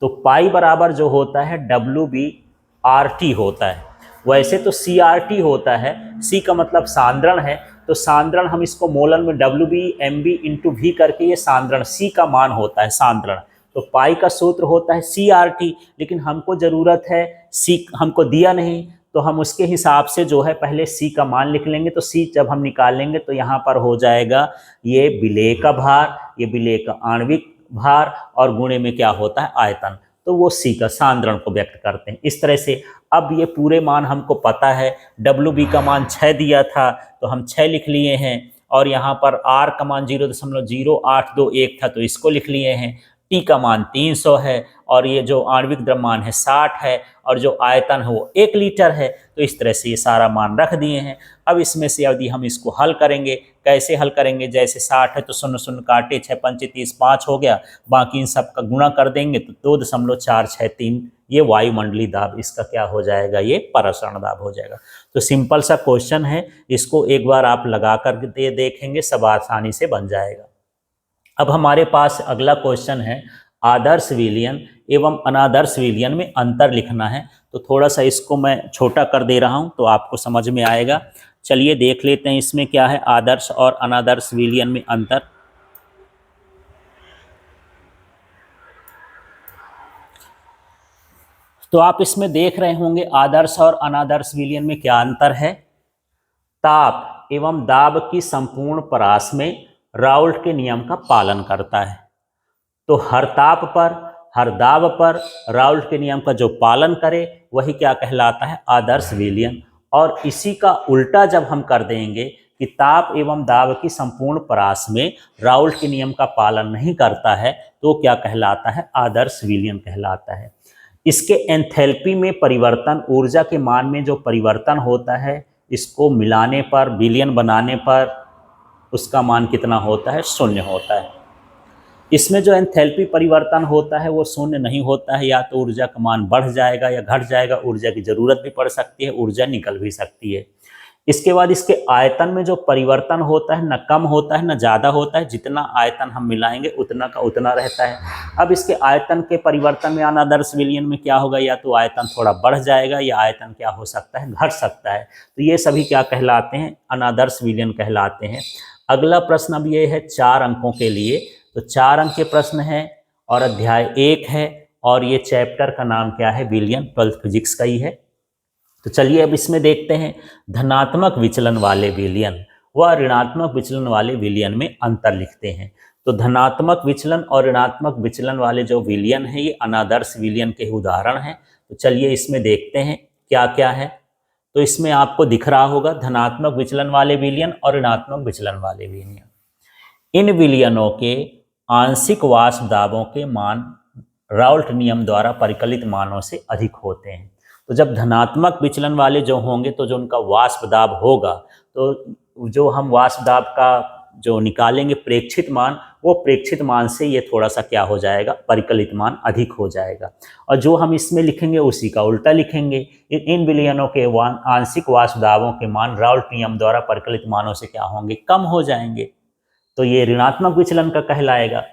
तो पाई बराबर जो होता है WB/RT होता है। वैसे तो CRT होता है, C का मतलब सांद्रण है, तो सांद्रण हम इसको मोलन में WB/MB/V करके ये सांद्रण C का मान होता है सांद्रण। तो पाई का सूत्र होता है CRT, लेकिन हमको ज़रूरत है C हमको दिया नहीं, तो हम उसके हिसाब से जो है पहले C का मान लिख लेंगे। तो C जब हम निकालेंगे तो यहाँ पर हो जाएगा ये विलेय का भार, ये विलेय का आणविक भार, और गुणे में क्या होता है आयतन, तो वो C का सांद्रण को व्यक्त करते हैं इस तरह से। अब ये पूरे मान हमको पता है, WB का मान 6 दिया था तो हम 6 लिख लिए हैं, और यहाँ पर R का मान 0.0821 था तो इसको लिख लिए हैं। T का मान 300 है, और ये जो आणविक द्रव्यमान है 60 है, और जो आयतन है वो 1 लीटर है। तो इस तरह से ये सारा मान रख दिए हैं। अब इसमें से यदि हम इसको हल करेंगे, कैसे हल करेंगे, जैसे 60 है तो 0 0 काटे, 6 5 30 5 हो गया, बाकी इन सब का गुणा कर देंगे तो 2.463 ये वायुमंडलीय दाब, इसका क्या हो जाएगा, ये परासरण दाब हो जाएगा। तो सिंपल सा क्वेश्चन है, इसको एक बार आप लगा कर देखेंगे, सब आसानी से बन जाएगा। अब हमारे पास अगला क्वेश्चन है, आदर्श विलयन एवं अनादर्श विलयन में अंतर लिखना है। तो थोड़ा सा इसको मैं छोटा कर दे रहा हूं तो आपको समझ में आएगा। चलिए देख लेते हैं इसमें क्या है आदर्श और अनादर्श विलयन में अंतर। तो आप इसमें देख रहे होंगे आदर्श और अनादर्श विलयन में क्या अंतर है। ताप एवं दाब की संपूर्ण परास में राउल्ट के नियम का पालन करता है। तो हर ताप पर, हर दाब पर राउल्ट के नियम का जो पालन करे वही क्या कहलाता है, आदर्श विलयन। और इसी का उल्टा जब हम कर देंगे कि ताप एवं दाब की संपूर्ण परास में राउल्ट के नियम का पालन नहीं करता है, तो क्या कहलाता है, आदर्श विलयन कहलाता है। इसके एंथैल्पी में परिवर्तन, ऊर्जा के मान में जो परिवर्तन होता है, इसको मिलाने पर, विलयन बनाने पर उसका मान कितना होता है, 0 होता है। इसमें जो एंथैल्पी परिवर्तन होता है वो 0 नहीं होता है, या तो ऊर्जा का मान बढ़ जाएगा या घट जाएगा, ऊर्जा की ज़रूरत भी पड़ सकती है, ऊर्जा निकल भी सकती है। इसके बाद इसके आयतन में जो परिवर्तन होता है, न कम होता है न ज़्यादा होता है, जितना आयतन हम मिलाएंगे उतना का उतना रहता है। अब इसके आयतन के परिवर्तन में अनादर्श विलयन में क्या होगा, या तो आयतन थोड़ा बढ़ जाएगा या आयतन क्या हो सकता है, घट सकता है। तो ये सभी क्या कहलाते हैं, अनादर्श विलयन कहलाते हैं। अगला प्रश्न अब ये है 4 अंकों के लिए। तो 4 अंक के प्रश्न है और अध्याय 1 है, और ये चैप्टर का नाम क्या है, विलयन, 12th फिजिक्स का ही है। तो चलिए अब इसमें देखते हैं धनात्मक विचलन वाले विलयन व ऋणात्मक विचलन वाले विलयन में अंतर लिखते हैं। तो धनात्मक विचलन और ऋणात्मक विचलन वाले जो विलयन है ये अनादर्श विलयन के उदाहरण हैं। तो चलिए इसमें देखते हैं क्या क्या है। तो इसमें आपको दिख रहा होगा धनात्मक विचलन वाले विलयन और ऋणात्मक विचलन वाले विलयन। इन विलयनों के आंशिक वाष्प दाबों के मान राउल्ट नियम द्वारा परिकलित मानों से अधिक होते हैं। तो जब धनात्मक विचलन वाले जो होंगे तो जो उनका वाष्प दाब होगा, तो जो हम वाष्प दाब का जो निकालेंगे प्रेक्षित मान, वो प्रेक्षित मान से ये थोड़ा सा क्या हो जाएगा, परिकलित मान अधिक हो जाएगा। और जो हम इसमें लिखेंगे उसी का उल्टा लिखेंगे। इन विलयनों के आंशिक वाष्प दाबों के मान राउल्ट नियम द्वारा परिकलित मानों से क्या होंगे, कम हो जाएंगे। तो ये ऋणात्मक विचलन का कहलाएगा।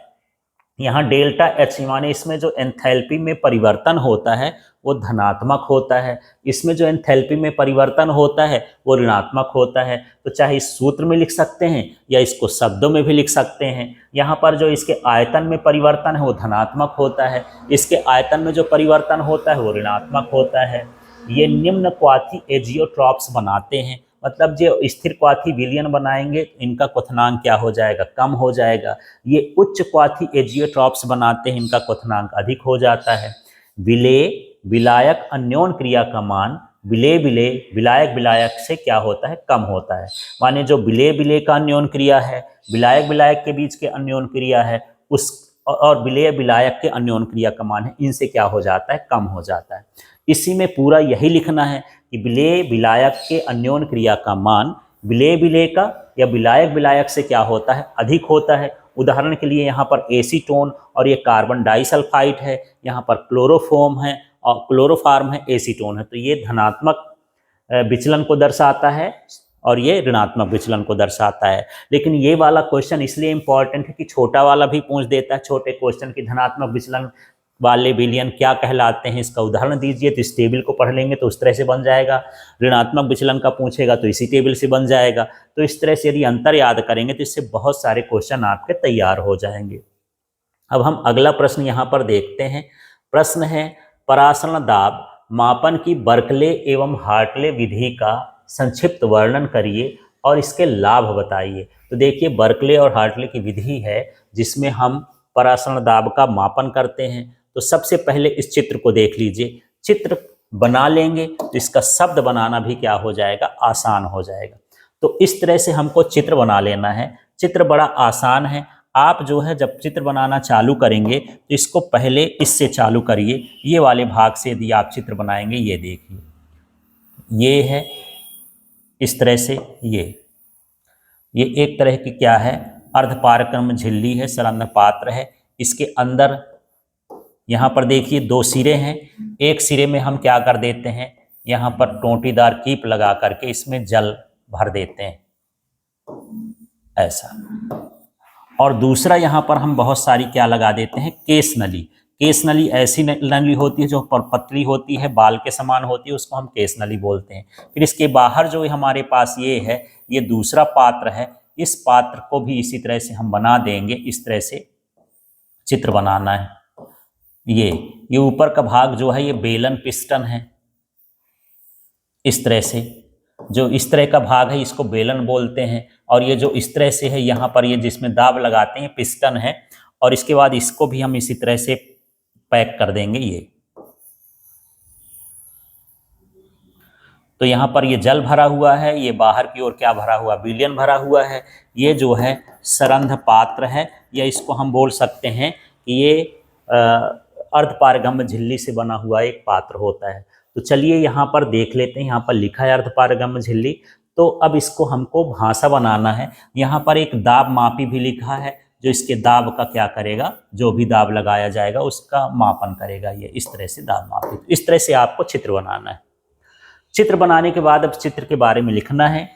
यहाँ डेल्टा एच माने इसमें जो एंथैल्पी में परिवर्तन होता है वो धनात्मक होता है, इसमें जो एंथैल्पी में परिवर्तन होता है वो ऋणात्मक होता है। तो चाहे इस सूत्र में लिख सकते हैं या इसको शब्दों में भी लिख सकते हैं। यहाँ पर जो इसके आयतन में परिवर्तन है वो धनात्मक होता है, इसके आयतन में जो परिवर्तन होता है वो ऋणात्मक होता है। ये निम्न क्वाथी एजियोट्रॉप्स बनाते हैं, मतलब जो स्थिर क्वाथी विलयन बनाएंगे इनका क्वथनांक क्या हो जाएगा, कम हो जाएगा। ये उच्च क्वाथी एजियोट्रॉप्स बनाते हैं, इनका क्वथनांक अधिक हो जाता है। विलेय विलायक अन्योन क्रिया का मान विलेय विलेय विलायक विलायक से क्या होता है, कम होता है। माने जो विलेय विलेय का अन्योन क्रिया है, विलायक विलायक के बीच के अन्योन क्रिया है, उस और विलेय विलायक के अन्योन क्रिया का मान है, इनसे क्या हो जाता है, कम हो जाता है। इसी में पूरा यही लिखना है कि विलेय विलायक के अन्योन क्रिया का मान विलेय विलेय का या विलायक विलायक से क्या होता है, अधिक होता है। उदाहरण के लिए यहाँ पर एसीटोन और ये कार्बन डाइसल्फाइड है, यहाँ पर क्लोरोफॉर्म है और क्लोरोफार्म है, एसीटोन है, तो ये धनात्मक विचलन को दर्शाता है और ये ऋणात्मक विचलन को दर्शाता है। लेकिन ये वाला क्वेश्चन इसलिए इंपॉर्टेंट है कि छोटा वाला भी पूछ देता है, छोटे क्वेश्चन की धनात्मक विचलन वाले विलयन क्या कहलाते हैं, इसका उदाहरण दीजिए, तो इस टेबल को पढ़ लेंगे तो उस तरह से बन जाएगा। ऋणात्मक विचलन का पूछेगा तो इसी टेबल से बन जाएगा। तो इस तरह से यदि अंतर याद करेंगे तो इससे बहुत सारे क्वेश्चन आपके तैयार हो जाएंगे। अब हम अगला प्रश्न यहाँ पर देखते हैं। प्रश्न है परासरण दाब मापन की बर्कले एवं हार्टले विधि का संक्षिप्त वर्णन करिए और इसके लाभ बताइए। तो देखिए बर्कले और हार्टले की विधि है जिसमें हम परासरण दाब का मापन करते हैं। तो सबसे पहले इस चित्र को देख लीजिए, चित्र बना लेंगे तो इसका शब्द बनाना भी क्या हो जाएगा, आसान हो जाएगा। तो इस तरह से हमको चित्र बना लेना है। चित्र बड़ा आसान है। आप जो है जब चित्र बनाना चालू करेंगे तो इसको पहले इससे चालू करिए। ये वाले भाग से यदि आप चित्र बनाएंगे, ये देखिए, ये है इस तरह से, ये एक तरह की क्या है, अर्धपारक्रम झिल्ली है, संलग्न पात्र है। इसके अंदर यहाँ पर देखिए दो सिरे हैं। एक सिरे में हम क्या कर देते हैं, यहाँ पर टोंटीदार कीप लगा करके इसमें जल भर देते हैं, ऐसा। और दूसरा यहाँ पर हम बहुत सारी क्या लगा देते हैं, केस नली। केस नली ऐसी नली होती है जो पतली होती है, बाल के समान होती है, उसको हम केस नली बोलते हैं। फिर इसके बाहर जो हमारे पास ये है, ये दूसरा पात्र है। इस पात्र को भी इसी तरह से हम बना देंगे। इस तरह से चित्र बनाना है। ये ऊपर का भाग जो है ये बेलन पिस्टन है। इस तरह से जो इस तरह का भाग है इसको बेलन बोलते हैं। और ये जो इस तरह से है यहाँ पर, ये जिसमें दाब लगाते हैं, पिस्टन है। और इसके बाद इसको भी हम इसी तरह से पैक कर देंगे। ये तो यहाँ पर ये जल भरा हुआ है, ये बाहर की ओर क्या भरा हुआ, विलयन भरा हुआ है। ये जो है सरंध्र पात्र है, या इसको हम बोल सकते हैं कि ये अर्धपारगम्य झिल्ली से बना हुआ एक पात्र होता है। तो चलिए यहाँ पर देख लेते हैं। यहाँ पर लिखा है अर्धपारगम्य झिल्ली। तो अब इसको हमको भाषा बनाना है। यहाँ पर एक दाब मापी भी लिखा है जो इसके दाब का क्या करेगा, जो भी दाब लगाया जाएगा उसका मापन करेगा। ये इस तरह से दाब मापी। तो इस तरह से आपको चित्र बनाना है। चित्र बनाने के बाद अब चित्र के बारे में लिखना है।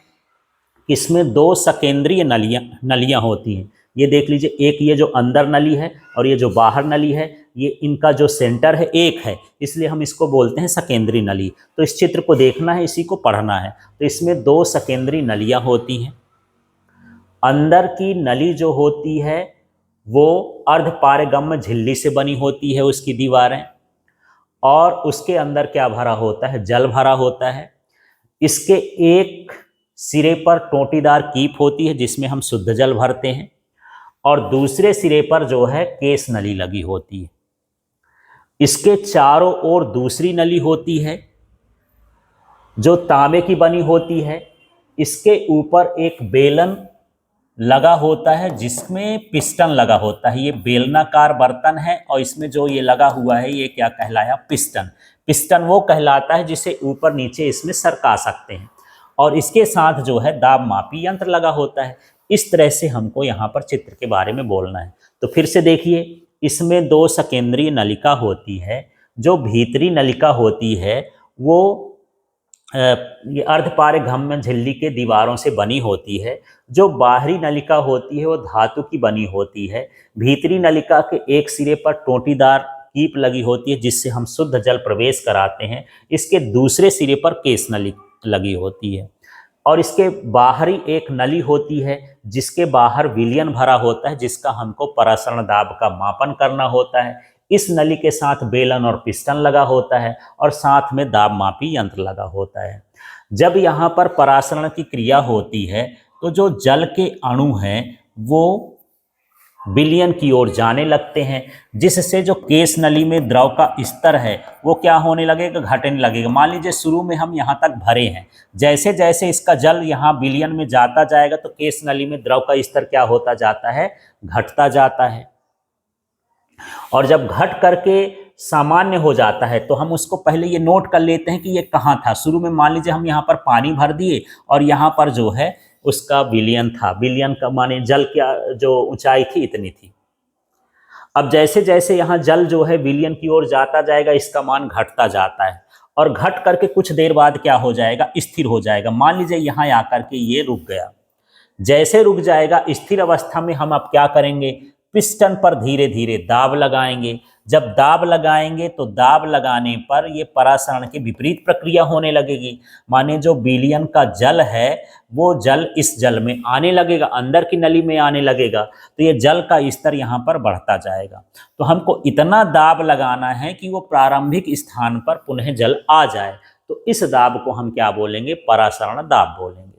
इसमें दो सकेंद्रीय नलियाँ होती हैं। ये देख लीजिए, एक ये जो अंदर नली है और ये जो बाहर नली है, ये इनका जो सेंटर है एक है, इसलिए हम इसको बोलते हैं सकेंद्रीय नली। तो इस चित्र को देखना है, इसी को पढ़ना है। तो इसमें दो सकेंद्रीय नलियाँ होती हैं। अंदर की नली जो होती है वो अर्धपारगम्य झिल्ली से बनी होती है, उसकी दीवारें, और उसके अंदर क्या भरा होता है, जल भरा होता है। इसके एक सिरे पर टोंटीदार कीप होती है जिसमें हम शुद्ध जल भरते हैं, और दूसरे सिरे पर जो है केस नली लगी होती है। इसके चारों ओर दूसरी नली होती है जो तांबे की बनी होती है। इसके ऊपर एक बेलन लगा होता है जिसमें पिस्टन लगा होता है। ये बेलनाकार बर्तन है और इसमें जो ये लगा हुआ है ये क्या कहलाया, पिस्टन। पिस्टन वो कहलाता है जिसे ऊपर नीचे इसमें सरका सकते हैं। और इसके साथ जो है दाब मापी यंत्र लगा होता है। इस तरह से हमको यहाँ पर चित्र के बारे में बोलना है। तो फिर से देखिए, इसमें दो सकेंद्रीय नलिका होती है। जो भीतरी नलिका होती है वो ये अर्धपारगम्य झिल्ली के दीवारों से बनी होती है। जो बाहरी नलिका होती है वो धातु की बनी होती है। भीतरी नलिका के एक सिरे पर टोंटीदार कीप लगी होती है जिससे हम शुद्ध जल प्रवेश कराते हैं। इसके दूसरे सिरे पर केस नली लगी होती है, और इसके बाहरी एक नली होती है जिसके बाहर विलयन भरा होता है, जिसका हमको परासरण दाब का मापन करना होता है। इस नली के साथ बेलन और पिस्टन लगा होता है और साथ में दाब मापी यंत्र लगा होता है। जब यहाँ पर परासरण की क्रिया होती है तो जो जल के अणु हैं वो विलयन की ओर जाने लगते हैं, जिससे जो केस नली में द्रव का स्तर है वो क्या होने लगेगा, घटने लगेगा। मान लीजिए शुरू में हम यहाँ तक भरे हैं, जैसे जैसे इसका जल यहाँ विलयन में जाता जाएगा तो केस नली में द्रव का स्तर क्या होता जाता है, घटता जाता है। और जब घट करके सामान्य हो जाता है तो हम उसको पहले ये नोट कर लेते हैं कि ये कहाँ था। शुरू में मान लीजिए हम यहाँ पर पानी भर दिए और यहाँ पर जो है उसका विलयन था, विलयन का माने जल क्या जो ऊंचाई थी इतनी थी। अब जैसे जैसे यहाँ जल जो है विलयन की ओर जाता जाएगा इसका मान घटता जाता है, और घट करके कुछ देर बाद क्या हो जाएगा, स्थिर हो जाएगा। मान लीजिए यहाँ आकर के ये रुक गया, जैसे रुक जाएगा स्थिर अवस्था में हम अब क्या करेंगे, पिस्टन पर धीरे धीरे दाब लगाएंगे। जब दाब लगाएंगे तो दाब लगाने पर ये परासरण की विपरीत प्रक्रिया होने लगेगी, माने जो विलयन का जल है वो जल इस जल में आने लगेगा, अंदर की नली में आने लगेगा, तो ये जल का स्तर यहाँ पर बढ़ता जाएगा। तो हमको इतना दाब लगाना है कि वो प्रारंभिक स्थान पर पुनः जल आ जाए, तो इस दाब को हम क्या बोलेंगे, परासरण दाब बोलेंगे।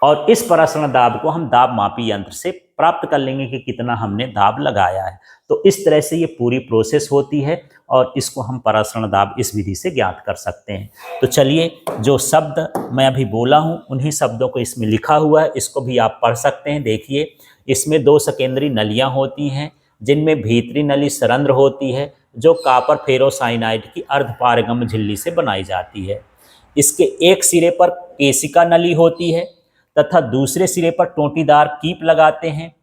और इस परासरण दाब को हम दाब मापी यंत्र से प्राप्त कर लेंगे कि कितना हमने दाब लगाया है। तो इस तरह से ये पूरी प्रोसेस होती है और इसको हम परासरण दाब इस विधि से ज्ञात कर सकते हैं। तो चलिए, जो शब्द मैं अभी बोला हूँ उन्हीं शब्दों को इसमें लिखा हुआ है, इसको भी आप पढ़ सकते हैं। देखिए, इसमें 2 सकेंद्री नलियाँ होती हैं जिनमें भीतरी नली सरंध्र होती है जो कापर फेरोसाइनाइड की अर्धपारगम्य झिल्ली से बनाई जाती है। इसके एक सिरे पर केशिका नली होती है तथा दूसरे सिरे पर टोंटीदार कीप लगाते हैं।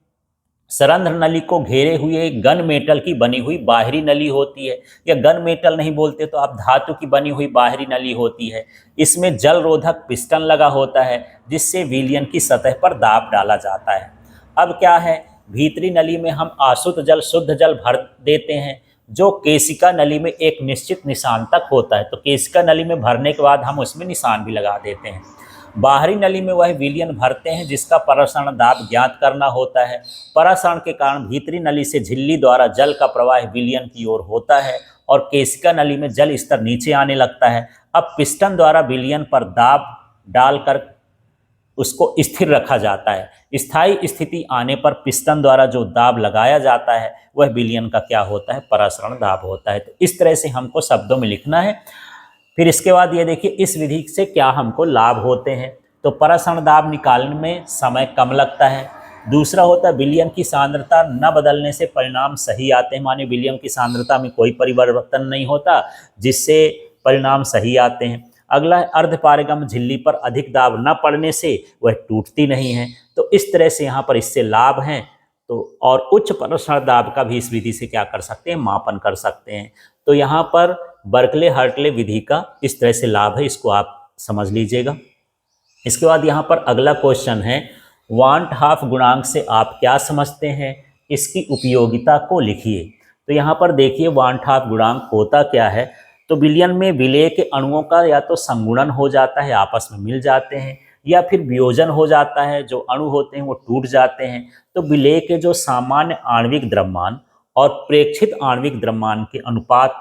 सरंध्र नली को घेरे हुए गन मेटल की बनी हुई बाहरी नली होती है, या गन मेटल नहीं बोलते तो आप धातु की बनी हुई बाहरी नली होती है। इसमें जल रोधक पिस्टन लगा होता है जिससे विलयन की सतह पर दाब डाला जाता है। अब क्या है, भीतरी नली में हम आशुद्ध जल शुद्ध जल भर देते हैं जो केशिका नली में एक निश्चित निशान तक होता है। तो केशिका नली में भरने के बाद हम उसमें निशान भी लगा देते हैं। बाहरी नली में वह विलयन भरते हैं जिसका परासरण दाब ज्ञात करना होता है। परासरण के कारण भीतरी नली से झिल्ली द्वारा जल का प्रवाह विलयन की ओर होता है और केशिका नली में जल स्तर नीचे आने लगता है। अब पिस्टन द्वारा विलयन पर दाब डालकर उसको स्थिर रखा जाता है। स्थायी स्थिति आने पर पिस्टन द्वारा जो दाब लगाया जाता है वह विलयन का क्या होता है, परासरण दाब होता है। तो इस तरह से हमको शब्दों में लिखना है। फिर इसके बाद ये देखिए, इस विधि से क्या हमको लाभ होते हैं। तो परासरण दाब निकालने में समय कम लगता है। दूसरा होता है विलयन की सांद्रता न बदलने से परिणाम सही आते हैं, माने विलयन की सांद्रता में कोई परिवर्तन नहीं होता जिससे परिणाम सही आते हैं। अगला है अर्धपारगम्य झिल्ली पर अधिक दाब न पड़ने से वह टूटती नहीं है। तो इस तरह से यहाँ पर इससे लाभ हैं। तो और उच्च परासरण दाब का भी इस विधि से क्या कर सकते हैं, मापन कर सकते हैं। तो यहाँ पर बर्कले हार्टले विधि का इस तरह से लाभ है, इसको आप समझ लीजिएगा। इसके बाद यहाँ पर अगला क्वेश्चन है, वांट हाफ गुणांक से आप क्या समझते हैं, इसकी उपयोगिता को लिखिए। तो यहाँ पर देखिए, वांट हाफ गुणांक होता क्या है। तो विलयन में विलेय के अणुओं का या तो संगुणन हो जाता है, आपस में मिल जाते हैं, या फिर वियोजन हो जाता है, जो अणु होते हैं वो टूट जाते हैं। तो विलेय के जो सामान्य आणविक द्रव्यमान और प्रेक्षित आणविक द्रव्यमान के अनुपात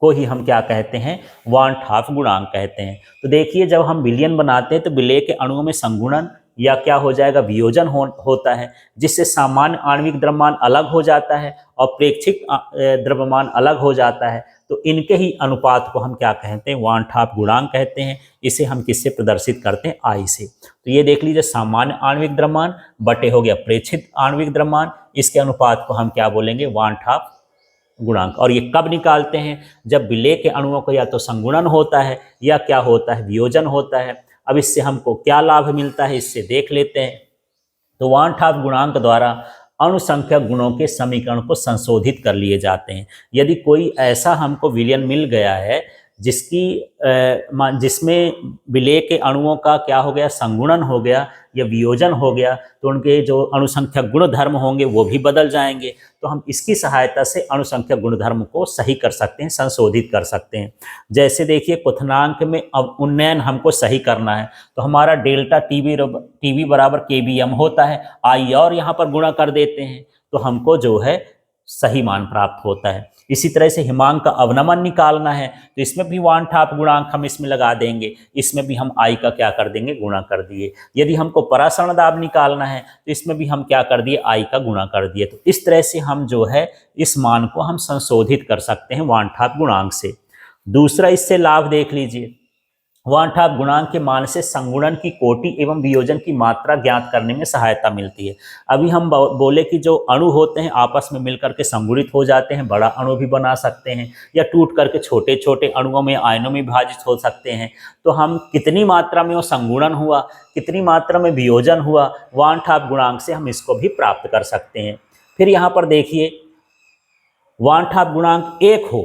को ही हम क्या कहते हैं, वांट हाफ गुणांक कहते हैं। तो देखिए, जब हम विलयन बनाते हैं तो विलेय के अणुओं में संगुणन या क्या हो जाएगा, वियोजन होता है, जिससे सामान्य आणविक द्रव्यमान अलग हो जाता है और प्रेक्षित द्रव्यमान अलग हो जाता है। तो इनके ही अनुपात को हम क्या कहते हैं, वांट हाफ गुणांक कहते हैं। इसे हम किससे प्रदर्शित करते हैं, आई से। तो ये देख लीजिए, सामान्य आणविक द्रव्यमान बटे हो गया प्रेक्षित आणविक द्रव्यमान, इसके अनुपात को हम क्या बोलेंगे, वांट हाफ गुणांक। और ये कब निकालते हैं, जब विलेय के अणुओं को या तो संगुणन होता है या क्या होता है, वियोजन होता है। अब इससे हमको क्या लाभ मिलता है, इससे देख लेते हैं। तो वांट हाफ गुणांक द्वारा अणुसंख्यक गुणों के समीकरण को संशोधित कर लिए जाते हैं। यदि कोई ऐसा हमको विलयन मिल गया है जिसमें विलेय के अणुओं का क्या हो गया, संगुणन हो गया या वियोजन हो गया, तो उनके जो अणुसंख्यक गुणधर्म होंगे वो भी बदल जाएंगे। तो हम इसकी सहायता से अणुसंख्यक गुणधर्म को सही कर सकते हैं, संशोधित कर सकते हैं। जैसे देखिए, क्वथनांक में अब उन्नयन हमको सही करना है, तो हमारा डेल्टा टीवी बराबर KBM होता है। आई और यहाँ पर गुणा कर देते हैं, तो हमको जो है सही मान प्राप्त होता है। इसी तरह से हिमांक का अवनमन निकालना है तो इसमें भी वानठाप गुणांक हम इसमें लगा देंगे, इसमें भी हम आई का क्या कर देंगे, गुणा कर दिए। यदि हमको परासरण दाब निकालना है तो इसमें भी हम क्या कर दिए, आई का गुणा कर दिए। तो इस तरह से हम जो है इस मान को हम संशोधित कर सकते हैं वानठाप गुणांक से। दूसरा इससे लाभ देख लीजिए, वानठाप गुणांक के मान से संगुणन की कोटि एवं वियोजन की मात्रा ज्ञात करने में सहायता मिलती है। अभी हम बोले कि जो अणु होते हैं आपस में मिलकर के संगुणित हो जाते हैं, बड़ा अणु भी बना सकते हैं या टूट करके छोटे छोटे अणुओं में आयनों में विभाजित हो सकते हैं। तो हम कितनी मात्रा में वो संगुणन हुआ, कितनी मात्रा में वियोजन हुआ, वानठाप गुणांक से हम इसको भी प्राप्त कर सकते हैं। फिर यहाँ पर देखिए, वानठाप गुणांक 1 हो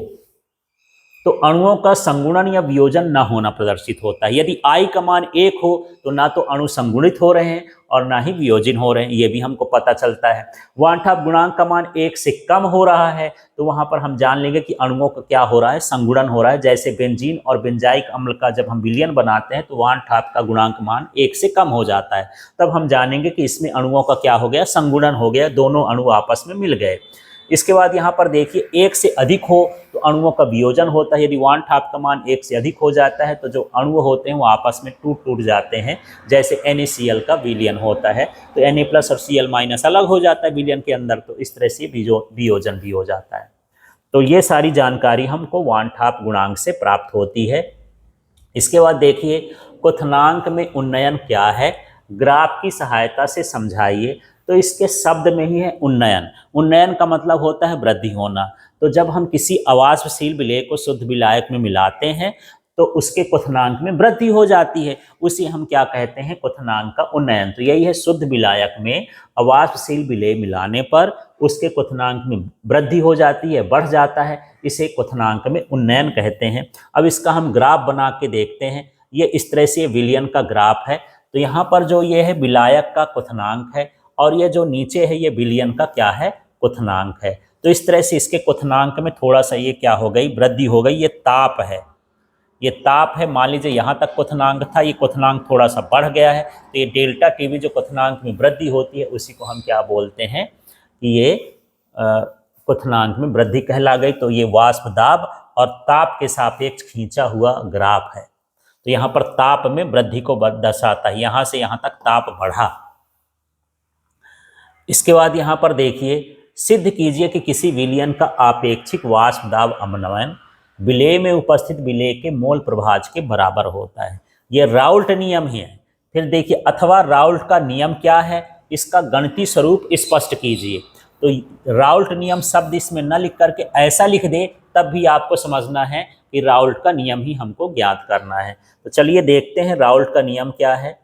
तो अणुओं का संगुणन या वियोजन न होना प्रदर्शित होता है। यदि I का मान 1 हो तो ना तो अणु संगुणित हो रहे हैं और ना ही वियोजित हो रहे हैं, ये भी हमको पता चलता है। वानठाप गुणांक का मान 1 से कम हो रहा है तो वहां पर हम जान लेंगे कि अणुओं का क्या हो रहा है, संगुणन हो रहा है। जैसे बेंजीन और बेंजाइक अम्ल का जब हम विलयन बनाते हैं तो वानठाप का गुणांक मान 1 से कम हो जाता है, तब हम जानेंगे कि इसमें अणुओं का क्या हो गया, संगुणन हो गया, दोनों अणु आपस में मिल गए। इसके बाद यहाँ पर देखिए 1 से अधिक हो तो अणुओं का वियोजन होता है। यदि वानठाप का मान 1 से अधिक हो जाता है तो जो अणु होते हैं वो आपस में टूट जाते हैं। जैसे NaCl का विलयन होता है तो Na प्लस और Cl माइनस अलग हो जाता है विलयन के अंदर, तो इस तरह से वियोजन भी हो जाता है। तो ये सारी जानकारी हमको वानठाप गुणांक से प्राप्त होती है। इसके बाद देखिए क्वथनांक में उन्नयन क्या है, ग्राफ की सहायता से समझाइए। तो इसके शब्द में ही है उन्नयन। उन्नयन का मतलब होता है वृद्धि होना। तो जब हम किसी अवाष्पशील विलेय को शुद्ध विलायक में मिलाते हैं तो उसके क्वथनांक में वृद्धि हो जाती है, उसे हम क्या कहते हैं, क्वथनांक का उन्नयन। तो यही है, शुद्ध विलायक में अवाष्पशील विलेय मिलाने पर उसके क्वथनांक में वृद्धि हो जाती है, बढ़ जाता है, इसे क्वथनांक में उन्नयन कहते हैं। अब इसका हम ग्राफ बना के देखते हैं। ये इस तरह से विलयन का ग्राफ है। तो यहाँ पर जो ये है विलायक का क्वथनांक है और ये जो नीचे है ये विलयन का क्या है, क्वथनांक है। तो इस तरह से इसके क्वथनांक में थोड़ा सा ये क्या हो गई, वृद्धि हो गई। ये ताप है, ये ताप है। मान लीजिए यहाँ तक क्वथनांक था, ये क्वथनांक थोड़ा सा बढ़ गया है तो ये डेल्टा टीवी जो क्वथनांक में वृद्धि होती है उसी को हम क्या बोलते हैं कि ये क्वथनांक में वृद्धि कहला गई। तो ये वाष्प दाब और ताप के सापेक्ष खींचा हुआ ग्राफ है। तो यहाँ पर ताप में वृद्धि को दर्शाता है, यहाँ से यहाँ तक ताप बढ़ा। इसके बाद यहाँ पर देखिए, सिद्ध कीजिए कि किसी विलयन का आपेक्षिक वाष्प दाब अवनमन विलेय में उपस्थित विलेय के मोल प्रभाज के बराबर होता है। यह राउल्ट नियम ही है। फिर देखिए, अथवा राउल्ट का नियम क्या है, इसका गणितीय स्वरूप स्पष्ट कीजिए। तो राउल्ट नियम शब्द इसमें न लिख करके ऐसा लिख दे तब भी आपको समझना है कि राउल्ट का नियम ही हमको ज्ञात करना है। तो चलिए देखते हैं राउल्ट का नियम क्या है।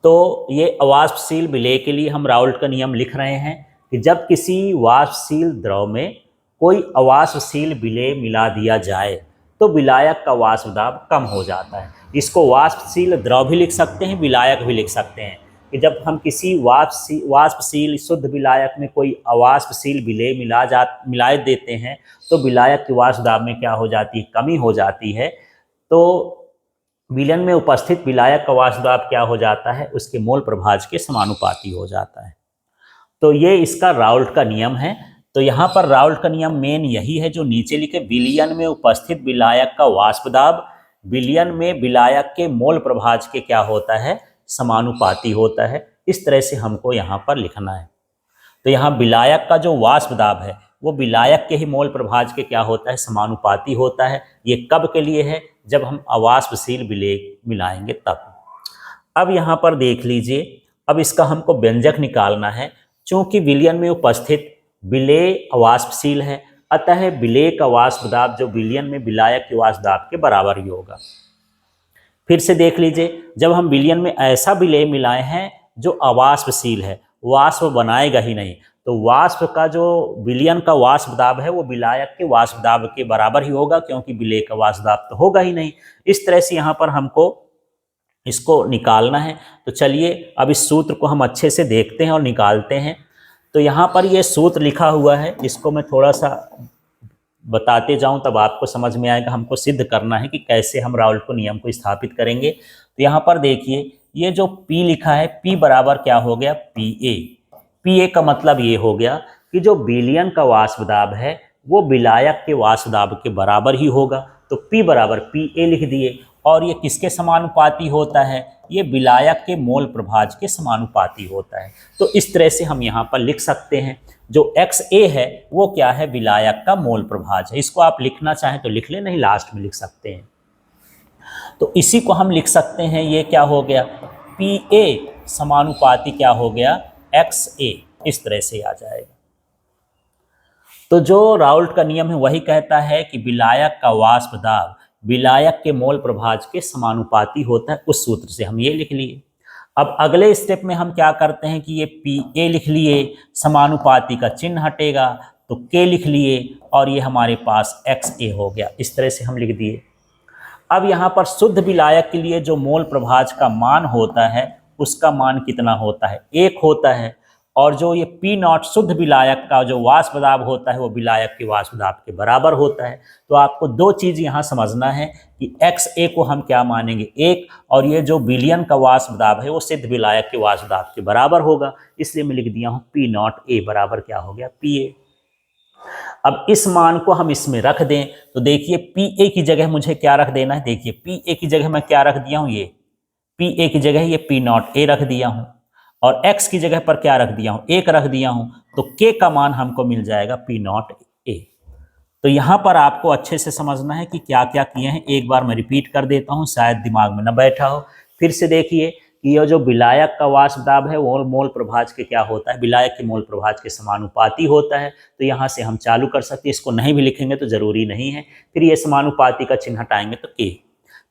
तो ये अवाष्पशील विलेय के लिए हम राउल्ट का नियम लिख रहे हैं कि जब किसी वाष्पशील द्रव में कोई अवाष्पशील विलेय मिला दिया जाए तो विलायक का वाष्प दाब कम हो जाता है। इसको वाष्पशील द्रव भी लिख सकते हैं, विलायक भी लिख सकते हैं कि जब हम किसी वाष्पशील शुद्ध विलायक में कोई अवाष्पशील विलेय मिला देते हैं तो विलायक की वाष्प दाब में क्या हो जाती है, कमी हो जाती है। तो विलयन में उपस्थित विलायक का वाष्प दाब क्या हो जाता है, उसके मोल प्रभाज के समानुपाती हो जाता है। तो ये इसका राउल्ट का नियम है। तो यहाँ पर राउल्ट का नियम मेन यही है जो नीचे लिखे, विलयन में उपस्थित विलायक का वाष्प दाब विलयन में विलायक के मोल प्रभाज के क्या होता है, समानुपाती होता है। इस तरह से हमको यहाँ पर लिखना है। तो यहाँ विलायक का जो वाष्प दाब है वो विलायक के ही मोल प्रभाज के क्या होता है, समानुपाती होता है। ये कब के लिए है, जब हम अवाष्पशील विलेय मिलाएंगे तब। अब यहाँ पर देख लीजिए, अब इसका हमको व्यंजक निकालना है। चूंकि विलयन में उपस्थित विलेय अवाष्पशील है अतः विलेय का वाष्प दाब जो विलयन में विलायक के वाष्प दाब के बराबर ही होगा। फिर से देख लीजिए, जब हम विलयन में ऐसा विलेय मिलाए हैं जो अवाष्पशील है, वाष्प बनाएगा ही नहीं, तो वाष्प का जो विलयन का वाष्प दाब है वो विलायक के वाष्प दाब के बराबर ही होगा, क्योंकि विलेय का वाष्प दाब तो होगा ही नहीं। इस तरह से यहाँ पर हमको इसको निकालना है। तो चलिए अब इस सूत्र को हम अच्छे से देखते हैं और निकालते हैं। तो यहाँ पर ये सूत्र लिखा हुआ है, इसको मैं थोड़ा सा बताते जाऊं तब आपको समझ में आएगा। हमको सिद्ध करना है कि कैसे हम राउल्ट को नियम को स्थापित करेंगे। तो यहाँ पर देखिए, ये जो P लिखा है, P बराबर क्या हो गया, PA। PA का मतलब ये हो गया कि जो विलयन का वाष्प दाब है वो विलायक के वाष्प दाब के बराबर ही होगा। तो P बराबर PA लिख दिए। और ये किसके समानुपाती होता है? ये विलायक के मोल प्रभाज के समानुपाती होता है। तो इस तरह से हम यहाँ पर लिख सकते हैं। जो XA है वो क्या है? विलायक का मोल प्रभाज है। इसको आप लिखना चाहें तो लिख लें, नहीं लास्ट में लिख सकते हैं। तो इसी को हम लिख सकते हैं, ये क्या हो गया? PA समानुपाती क्या हो गया? XA। इस तरह से आ जाएगा। तो जो राउल्ट का नियम है वही कहता है कि विलायक का वाष्प दाब विलायक के मोल प्रभाज के समानुपाती होता है। उस सूत्र से हम ये लिख लिए। अब अगले स्टेप में हम क्या करते हैं कि ये PA लिख लिए, समानुपाती का चिन्ह हटेगा तो K लिख लिए, और ये हमारे पास XA हो गया। इस तरह से हम लिख दिए। अब यहाँ पर शुद्ध विलायक के लिए जो मोल प्रभाज का मान होता है उसका मान कितना होता है? 1 होता है। और जो ये P0 शुद्ध विलायक का जो वाष्प दाब होता है वो विलायक के वाष्प दाब के बराबर होता है। तो आपको दो चीज़ यहाँ समझना है कि XA को हम क्या मानेंगे? 1, और ये जो विलयन का वाष्प दाब है वो सिद्ध विलायक के वाष्प दाब के बराबर होगा। इसलिए मैं लिख दिया हूँ P0A बराबर क्या हो गया? PA। अब इस मान को हम इसमें रख दें तो देखिए PA की जगह मुझे क्या रख देना है? देखिए PA की जगह मैं क्या रख दिया हूँ? ये PA की जगह ये P0A रख दिया हूँ, और X की जगह पर क्या रख दिया हूँ? 1 रख दिया हूँ। तो K का मान हमको मिल जाएगा P0A। तो यहाँ पर आपको अच्छे से समझना है कि क्या क्या किए हैं। एक बार मैं रिपीट कर देता हूँ, शायद दिमाग में न बैठा हो। फिर से देखिए कि यह जो विलायक का वाष्प दाब है वो मोल प्रभाज के क्या होता है? विलायक के मोल प्रभाज के समानुपाती होता है। तो यहाँ से हम चालू कर सकते हैं। इसको नहीं भी लिखेंगे तो जरूरी नहीं है। फिर ये समानुपाती का चिन्ह हटाएंगे तो K।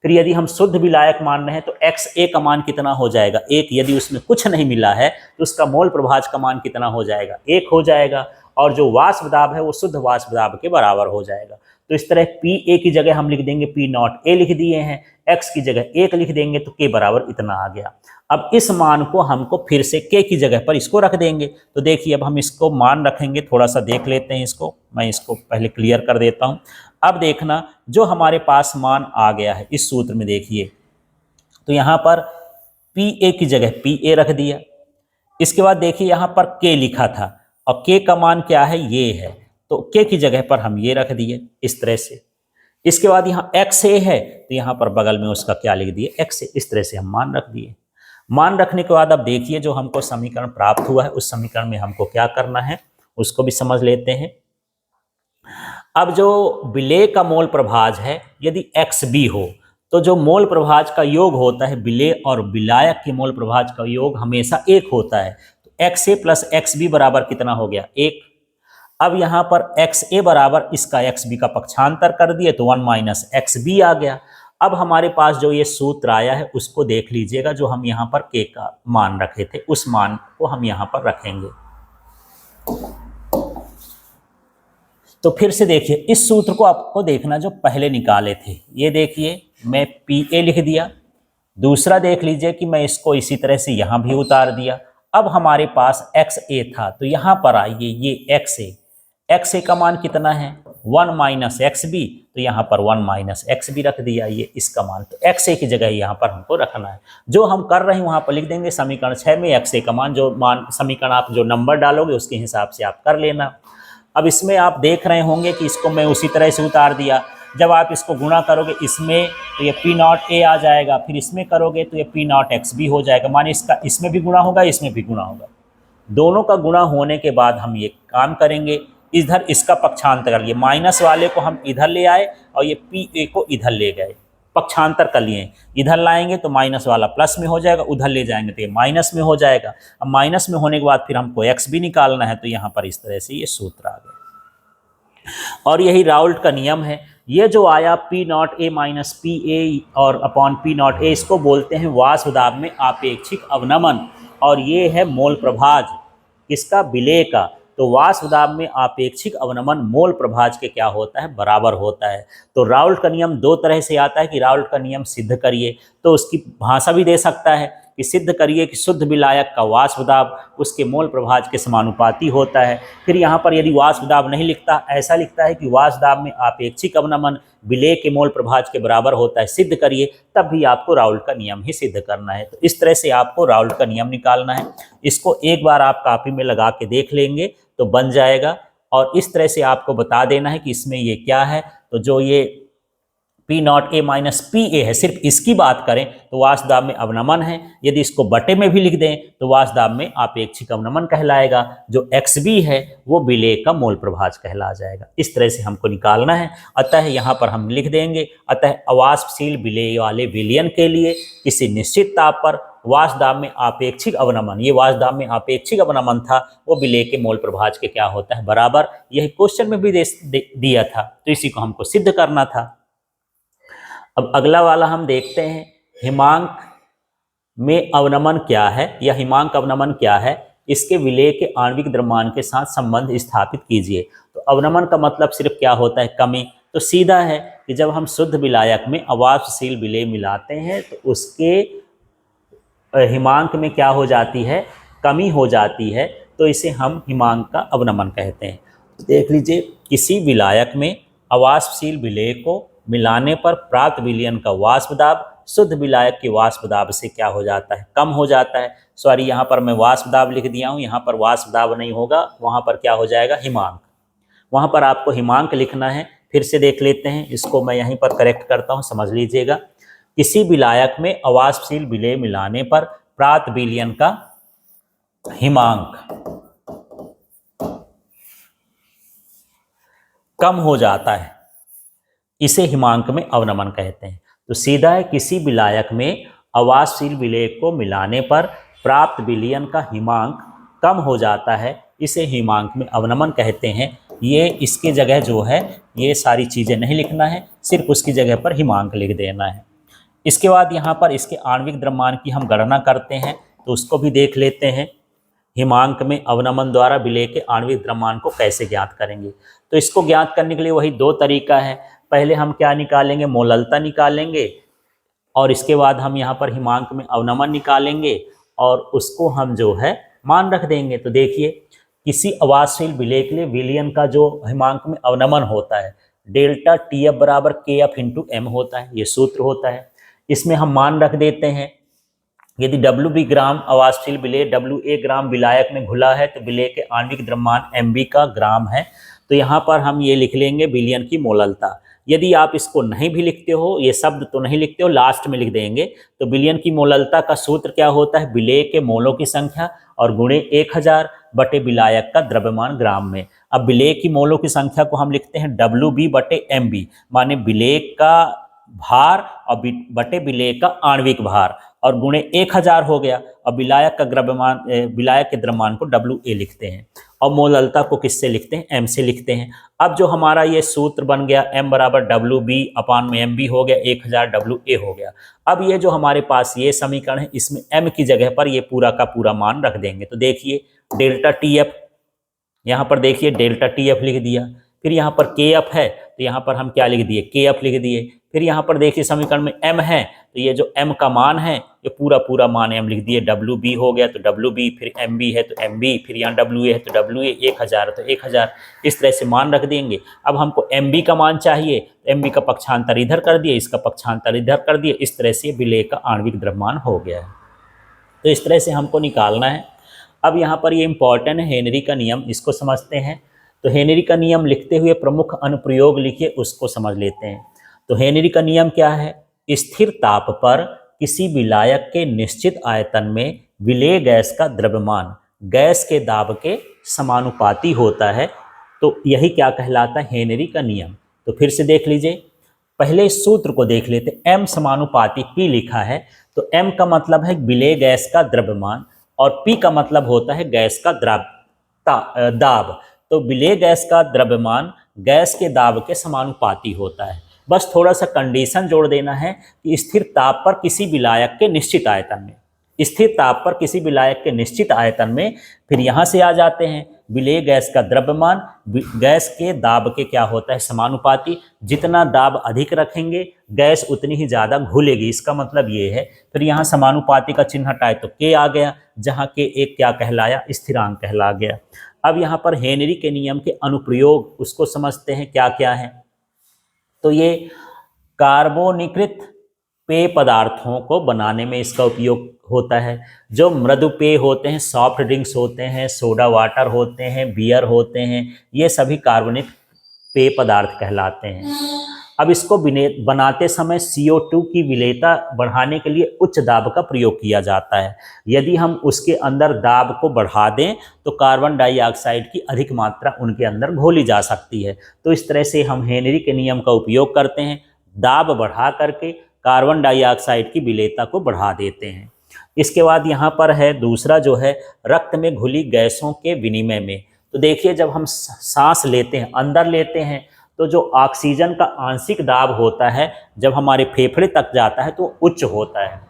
फिर यदि हम शुद्ध विलायक मान रहे हैं तो XA का मान कितना हो जाएगा? 1। यदि उसमें कुछ नहीं मिला है तो उसका मोल प्रभाज का मान कितना हो जाएगा? 1 हो जाएगा। और जो वाष्प दाब है वो शुद्ध वाष्प दाब के बराबर हो जाएगा। तो इस तरह PA की जगह हम लिख देंगे P0A लिख दिए हैं, X की जगह 1 लिख देंगे तो K बराबर इतना आ गया। अब इस मान को हमको फिर से K की जगह पर इसको रख देंगे। तो देखिए अब हम इसको मान रखेंगे, थोड़ा सा देख लेते हैं इसको। मैं इसको पहले क्लियर कर देता हूँ। अब देखना जो हमारे पास मान आ गया है इस सूत्र में, देखिए तो यहाँ पर PA की जगह PA रख दिया। इसके बाद देखिए यहाँ पर K लिखा था और K का मान क्या है? ये है। तो K की जगह पर हम ये रख दिए इस तरह से। इसके बाद यहाँ XA है तो यहाँ पर बगल में उसका क्या लिख दिए? XA। इस तरह से हम मान रख दिए। मान रखने के बाद अब देखिए जो हमको समीकरण प्राप्त हुआ है उस समीकरण में हमको क्या करना है उसको भी समझ लेते हैं। अब जो विलेय का मोल प्रभाज है यदि XB हो तो जो मोल प्रभाज का योग होता है विलेय और विलायक के मोल प्रभाज का योग हमेशा 1 होता है। तो XA प्लस XB बराबर कितना हो गया? 1। अब यहाँ पर XA बराबर इसका XB का पक्षांतर कर दिए तो 1 माइनस XB आ गया। अब हमारे पास जो ये सूत्र आया है उसको देख लीजिएगा, जो हम यहाँ पर K का मान रखे थे उस मान को हम यहाँ पर रखेंगे। तो फिर से देखिए इस सूत्र को आपको देखना जो पहले निकाले थे। ये देखिए मैं PA लिख दिया। दूसरा देख लीजिए कि मैं इसको इसी तरह से यहाँ भी उतार दिया। अब हमारे पास XA था तो यहाँ पर आइए ये XA का मान कितना है? 1 माइनस XB। तो यहाँ पर 1 माइनस XB रख दिया, ये इसका मान। तो XA की जगह यहाँ पर हमको रखना है। जो हम कर रहे हैं वहाँ पर लिख देंगे समीकरण 6 में XA का मान, जो मान समीकरण आप जो नंबर डालोगे उसके हिसाब से आप कर लेना। अब इसमें आप देख रहे होंगे कि इसको मैं उसी तरह से उतार दिया। जब आप इसको गुणा करोगे इसमें तो ये P0A आ जाएगा, फिर इसमें करोगे तो ये P0XB हो जाएगा। माने इसका इसमें भी गुणा होगा, इसमें भी गुणा होगा। दोनों का गुणा होने के बाद हम ये काम करेंगे, इधर इसका पक्षांतर कर लिए, माइनस वाले को हम इधर ले आए और ये PA को इधर ले गए, पक्षांतर कर लिए। इधर लाएंगे तो माइनस वाला प्लस में हो जाएगा, उधर ले जाएंगे तो ये माइनस में हो जाएगा। अब माइनस में होने के बाद फिर हमको XB निकालना है, तो यहाँ पर इस तरह से ये सूत्र आ गया। और यही राउल्ट का नियम है। ये जो आया P0A माइनस PA और अपॉन P0A, इसको बोलते हैं वाष्प दाब में आपेक्षिक अवनमन, और ये है मोल प्रभाज किसका? विलेय का। तो वाष्प दाब में आपेक्षिक अवनमन मोल प्रभाज के क्या होता है? बराबर होता है। तो राउल्ट का नियम दो तरह से आता है कि राउल्ट का नियम सिद्ध करिए, तो उसकी भाषा भी दे सकता है कि सिद्ध करिए कि शुद्ध विलायक का वाष्प दाब उसके मोल प्रभाज के समानुपाती होता है। फिर यहाँ पर यदि वाष्प दाब नहीं लिखता, ऐसा लिखता है कि वाष्प दाब में आपेक्षिक अवनमन विलेय के मोल प्रभाज के बराबर होता है, सिद्ध करिए, तब भी आपको राउल्ट का नियम ही सिद्ध करना है। तो इस तरह से आपको राउल्ट का नियम निकालना है। इसको एक बार आप कॉपी में लगा के देख लेंगे तो बन जाएगा। और इस तरह से आपको बता देना है कि इसमें ये क्या है। तो जो ये P not a minus P A है, सिर्फ इसकी बात करें तो वाष्प दाब में अवनमन है। यदि इसको बटे में भी लिख दें तो वाष्प दाब में आपेक्षिक अवनमन कहलाएगा। जो XB है वो विलेय का मोल प्रभाज कहला जाएगा। इस तरह से हमको निकालना है। अतः यहाँ पर हम लिख देंगे, अतः अवाष्पशील विलेय वाले विलयन के लिए किसी निश्चित ताप पर वाष्प दाब में आपेक्षिक अवनमन, ये वाष्प दाब में आपेक्षिक अवनमन था, वो विलेय के मोल प्रभाज के क्या होता है, बराबर। यही क्वेश्चन में भी दिया था, तो इसी को हमको सिद्ध करना था। अब अगला वाला हम देखते हैं, हिमांक में अवनमन क्या है या हिमांक अवनमन क्या है, इसके विलेय के आणविक द्रव्यमान के साथ संबंध स्थापित कीजिए। तो अवनमन का मतलब सिर्फ क्या होता है, कमी। तो सीधा है कि जब हम शुद्ध विलायक में अवाष्पशील विलेय मिलाते हैं तो उसके हिमांक में क्या हो जाती है, कमी हो जाती है, तो इसे हम हिमांक का अवनमन कहते हैं। तो देख लीजिए, किसी विलायक में अवाष्पशील विलेय को मिलाने पर प्राप्त विलयन का वाष्प दाब शुद्ध विलायक के वाष्प दाब से क्या हो जाता है, कम हो जाता है। सॉरी, यहाँ पर मैं वाष्प दाब लिख दिया हूँ, यहाँ पर वाष्प दाब नहीं होगा, वहाँ पर क्या हो जाएगा, हिमांक। वहाँ पर आपको हिमांक लिखना है। फिर से देख लेते हैं, इसको मैं यहीं पर करेक्ट करता हूँ, समझ लीजिएगा। किसी विलायक में अवाष्पशील विलेय मिलाने पर प्राप्त विलयन का हिमांक कम हो जाता है, इसे हिमांक में अवनमन कहते हैं। तो सीधा है, किसी विलायक में अवाष्पशील विलेय को मिलाने पर प्राप्त विलयन का हिमांक कम हो जाता है, इसे हिमांक में अवनमन कहते हैं। ये इसकी जगह जो है ये सारी चीज़ें नहीं लिखना है, सिर्फ उसकी जगह पर हिमांक लिख देना है। इसके बाद यहाँ पर इसके आणविक द्रव्यमान की हम गणना करते हैं, तो उसको भी देख लेते हैं। हिमांक में अवनमन द्वारा विलेय के आणविक द्रव्यमान को कैसे ज्ञात करेंगे। तो इसको ज्ञात करने के लिए वही दो तरीका है। पहले हम क्या निकालेंगे, मोललता निकालेंगे, और इसके बाद हम यहाँ पर हिमांक में अवनमन निकालेंगे और उसको हम जो है मान रख देंगे। तो देखिए, किसी अवाष्पशील विलेय के लिए विलयन का जो हिमांक में अवनमन होता है, डेल्टा TF बराबर KF इंटू M होता है, ये सूत्र होता है। इसमें हम मान रख देते हैं, यदि WB ग्राम अवाष्पशील विलेय WA ग्राम विलायक में घुला है तो विलेय के आणविक द्रव्यमान MB का ग्राम है। तो यहाँ पर हम ये लिख लेंगे विलयन की मोललता। यदि आप इसको नहीं भी लिखते हो, ये शब्द तो नहीं लिखते हो, लास्ट में लिख देंगे। तो विलयन की मोललता का सूत्र क्या होता है, विलेय के मोलों की संख्या और गुणे 1000 बटे विलायक का द्रव्यमान ग्राम में। अब विलेय की मोलों की संख्या को हम लिखते हैं WB बटे MB, माने विलेय का भार और बटे विलेय का आणविक भार, और गुणे 1000 हो गया। और विलायक का द्रव्यमान, विलायक के द्रव्यमान को WA लिखते हैं, और मोललता को किससे लिखते हैं, M से लिखते हैं। अब जो हमारा ये सूत्र बन गया, M बराबर WB अपान में MB हो गया, 1000 WA हो गया। अब ये जो हमारे पास ये समीकरण है, इसमें M की जगह पर ये पूरा का पूरा मान रख देंगे। तो देखिए, डेल्टा TF, यहाँ पर देखिए डेल्टा TF लिख दिया। फिर यहाँ पर KF है, तो यहाँ पर हम क्या लिख दिए, KF लिख दिए। फिर यहाँ पर देखिए समीकरण में M है, तो ये जो M का मान है ये पूरा पूरा मान M लिख दिए। WB हो गया तो WB, फिर MB है तो MB, फिर यहाँ WA है तो WA, 1000 तो 1000, इस तरह से मान रख देंगे। अब हमको MB का मान चाहिए, तो MB का पक्षांतर इधर कर दिए, इसका पक्षांतर इधर कर दिए। इस तरह से विलेय का आणविक द्रव्यमान हो गया है। तो इस तरह से हमको निकालना है। अब यहाँ पर ये इंपॉर्टेंट है, हेनरी का नियम, इसको समझते हैं। तो हेनरी का नियम लिखते हुए प्रमुख अनुप्रयोग लिखिए, उसको समझ लेते हैं। तो हेनरी का नियम क्या है, स्थिर ताप पर किसी विलायक के निश्चित आयतन में विलेय गैस का द्रव्यमान गैस के दाब के समानुपाती होता है। तो यही क्या कहलाता है, हेनरी का नियम। तो फिर से देख लीजिए, पहले इस सूत्र को देख लेते। M समानुपाती P लिखा है, तो M का मतलब है विलेय गैस का द्रव्यमान और P का मतलब होता है गैस का दाब। तो विलेय गैस का द्रव्यमान गैस के दाब के समानुपाती होता है। बस थोड़ा सा कंडीशन जोड़ देना है कि स्थिर ताप पर किसी विलायक के निश्चित आयतन में, स्थिर ताप पर किसी विलायक के निश्चित आयतन में, फिर यहाँ से आ जाते हैं विलेय गैस का द्रव्यमान गैस के दाब के क्या होता है, समानुपाती। जितना दाब अधिक रखेंगे गैस उतनी ही ज़्यादा घुलेगी, इसका मतलब ये है। फिर यहाँ समानुपाती का चिन्ह हटाए तो के आ गया, जहाँ के एक क्या कहलाया, स्थिरांक कहला गया। अब यहाँ पर हेनरी के नियम के अनुप्रयोग उसको समझते हैं क्या क्या है। तो ये कार्बोनिकृत पेय पदार्थों को बनाने में इसका उपयोग होता है। जो मृदु पेय होते हैं, सॉफ्ट ड्रिंक्स होते हैं, सोडा वाटर होते हैं, बियर होते हैं, ये सभी कार्बनिक पेय पदार्थ कहलाते हैं। अब इसको बनाते समय CO2 की विलेयता बढ़ाने के लिए उच्च दाब का प्रयोग किया जाता है। यदि हम उसके अंदर दाब को बढ़ा दें तो कार्बन डाइऑक्साइड की अधिक मात्रा उनके अंदर घोली जा सकती है। तो इस तरह से हम हेनरी के नियम का उपयोग करते हैं, दाब बढ़ा करके कार्बन डाइऑक्साइड की विलेयता को बढ़ा देते हैं। इसके बाद यहाँ पर है दूसरा जो है रक्त में घुली गैसों के विनिमय में। तो देखिए जब हम सांस लेते हैं, अंदर लेते हैं, तो जो ऑक्सीजन का आंशिक दाब होता है जब हमारे फेफड़े तक जाता है तो उच्च होता है।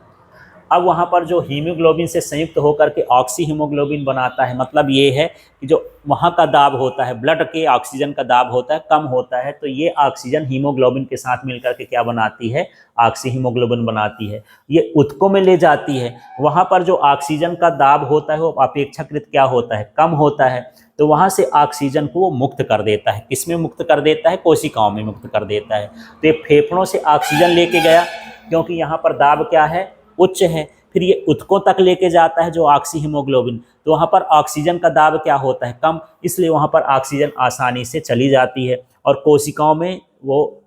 अब वहाँ पर जो हीमोग्लोबिन से संयुक्त होकर के ऑक्सी हीमोग्लोबिन बनाता है, मतलब ये है कि जो वहाँ का दाब होता है, ब्लड के ऑक्सीजन का दाब होता है, कम होता है, तो ये ऑक्सीजन हीमोग्लोबिन के साथ मिलकर के क्या बनाती है, ऑक्सी हीमोग्लोबिन बनाती है। ये ऊतकों में ले जाती है, वहाँ पर जो ऑक्सीजन का दाब होता है वो अपेक्षाकृत क्या होता है, कम होता है। तो वहाँ से ऑक्सीजन को वो मुक्त कर देता है। किसमें मुक्त कर देता है, कोशिकाओं में मुक्त कर देता है। तो ये फेफड़ों से ऑक्सीजन लेके गया, क्योंकि यहाँ पर दाब क्या है, उच्च है। फिर ये ऊतकों तक लेके जाता है जो ऑक्सी हीमोग्लोबिन, तो वहाँ पर ऑक्सीजन का दाब क्या होता है, कम, इसलिए वहाँ पर ऑक्सीजन आसानी से चली जाती है और कोशिकाओं में वो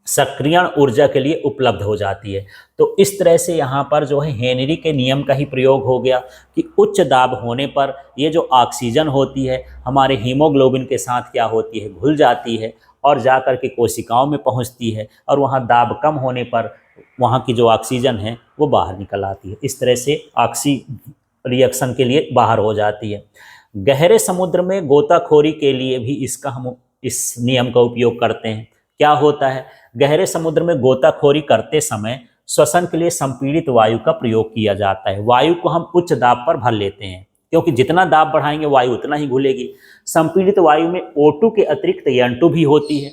सक्रियण ऊर्जा के लिए उपलब्ध हो जाती है। तो इस तरह से यहाँ पर जो है हेनरी के नियम का ही प्रयोग हो गया कि उच्च दाब होने पर ये जो ऑक्सीजन होती है हमारे हीमोग्लोबिन के साथ क्या होती है, घुल जाती है और जा कर के कोशिकाओं में पहुँचती है, और वहाँ दाब कम होने पर वहाँ की जो ऑक्सीजन है वो बाहर निकल आती है। इस तरह से ऑक्सी रिएक्शन के लिए बाहर हो जाती है। गहरे समुद्र में गोताखोरी के लिए भी हम इस नियम का उपयोग करते हैं। क्या होता है, गहरे समुद्र में गोताखोरी करते समय श्वसन के लिए संपीड़ित वायु का प्रयोग किया जाता है। वायु को हम उच्च दाब पर भर लेते हैं, क्योंकि जितना दाब बढ़ाएंगे वायु उतना ही घुलेगी। संपीड़ित वायु में O2 के अतिरिक्त N2 भी होती है।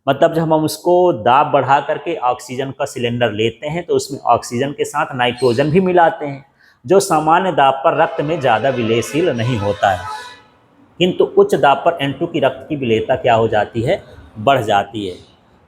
मतलब जब हम उसको दाब बढ़ा करके ऑक्सीजन का सिलेंडर लेते हैं तो उसमें ऑक्सीजन के साथ नाइट्रोजन भी मिलाते हैं, जो सामान्य दाब पर रक्त में ज़्यादा विलेयशील नहीं होता है, किंतु उच्च दाब पर N2 की रक्त की विलेयता क्या हो जाती है, बढ़ जाती है।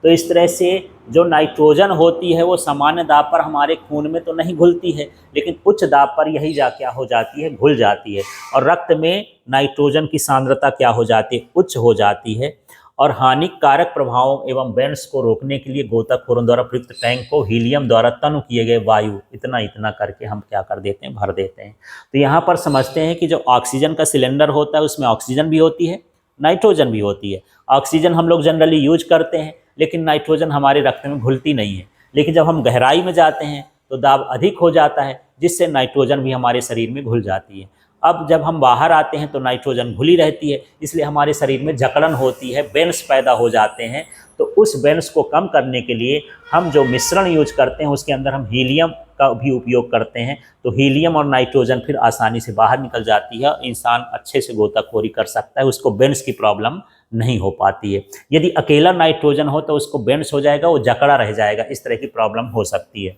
तो इस तरह से जो नाइट्रोजन होती है वो सामान्य दाब पर हमारे खून में तो नहीं घुलती है, लेकिन उच्च दाब पर यही क्या हो जाती है, घुल जाती है, और रक्त में नाइट्रोजन की सांद्रता क्या हो जाती है, उच्च हो जाती है। और हानिकारक प्रभावों एवं बैंड्स को रोकने के लिए गोताखोरों द्वारा प्रयुक्त टैंक को हीलियम द्वारा तनु किए गए वायु इतना इतना करके हम क्या कर देते हैं, भर देते हैं। तो यहाँ पर समझते हैं कि जो ऑक्सीजन का सिलेंडर होता है उसमें ऑक्सीजन भी होती है, नाइट्रोजन भी होती है। ऑक्सीजन हम लोग जनरली यूज करते हैं, लेकिन नाइट्रोजन हमारे रक्त में घुलती नहीं है। लेकिन जब हम गहराई में जाते हैं तो दाब अधिक हो जाता है, जिससे नाइट्रोजन भी हमारे शरीर में घुल जाती है। अब जब हम बाहर आते हैं तो नाइट्रोजन घुली रहती है, इसलिए हमारे शरीर में जकड़न होती है, बेंड्स पैदा हो जाते हैं। तो उस बेंड्स को कम करने के लिए हम जो मिश्रण यूज करते हैं उसके अंदर हम हीलियम का भी उपयोग करते हैं। तो हीलियम और नाइट्रोजन फिर आसानी से बाहर निकल जाती है, इंसान अच्छे से गोताखोरी कर सकता है, उसको बेंड्स की प्रॉब्लम नहीं हो पाती है। यदि अकेला नाइट्रोजन हो तो उसको बेंड्स हो जाएगा, वो जकड़ा रह जाएगा, इस तरह की प्रॉब्लम हो सकती है।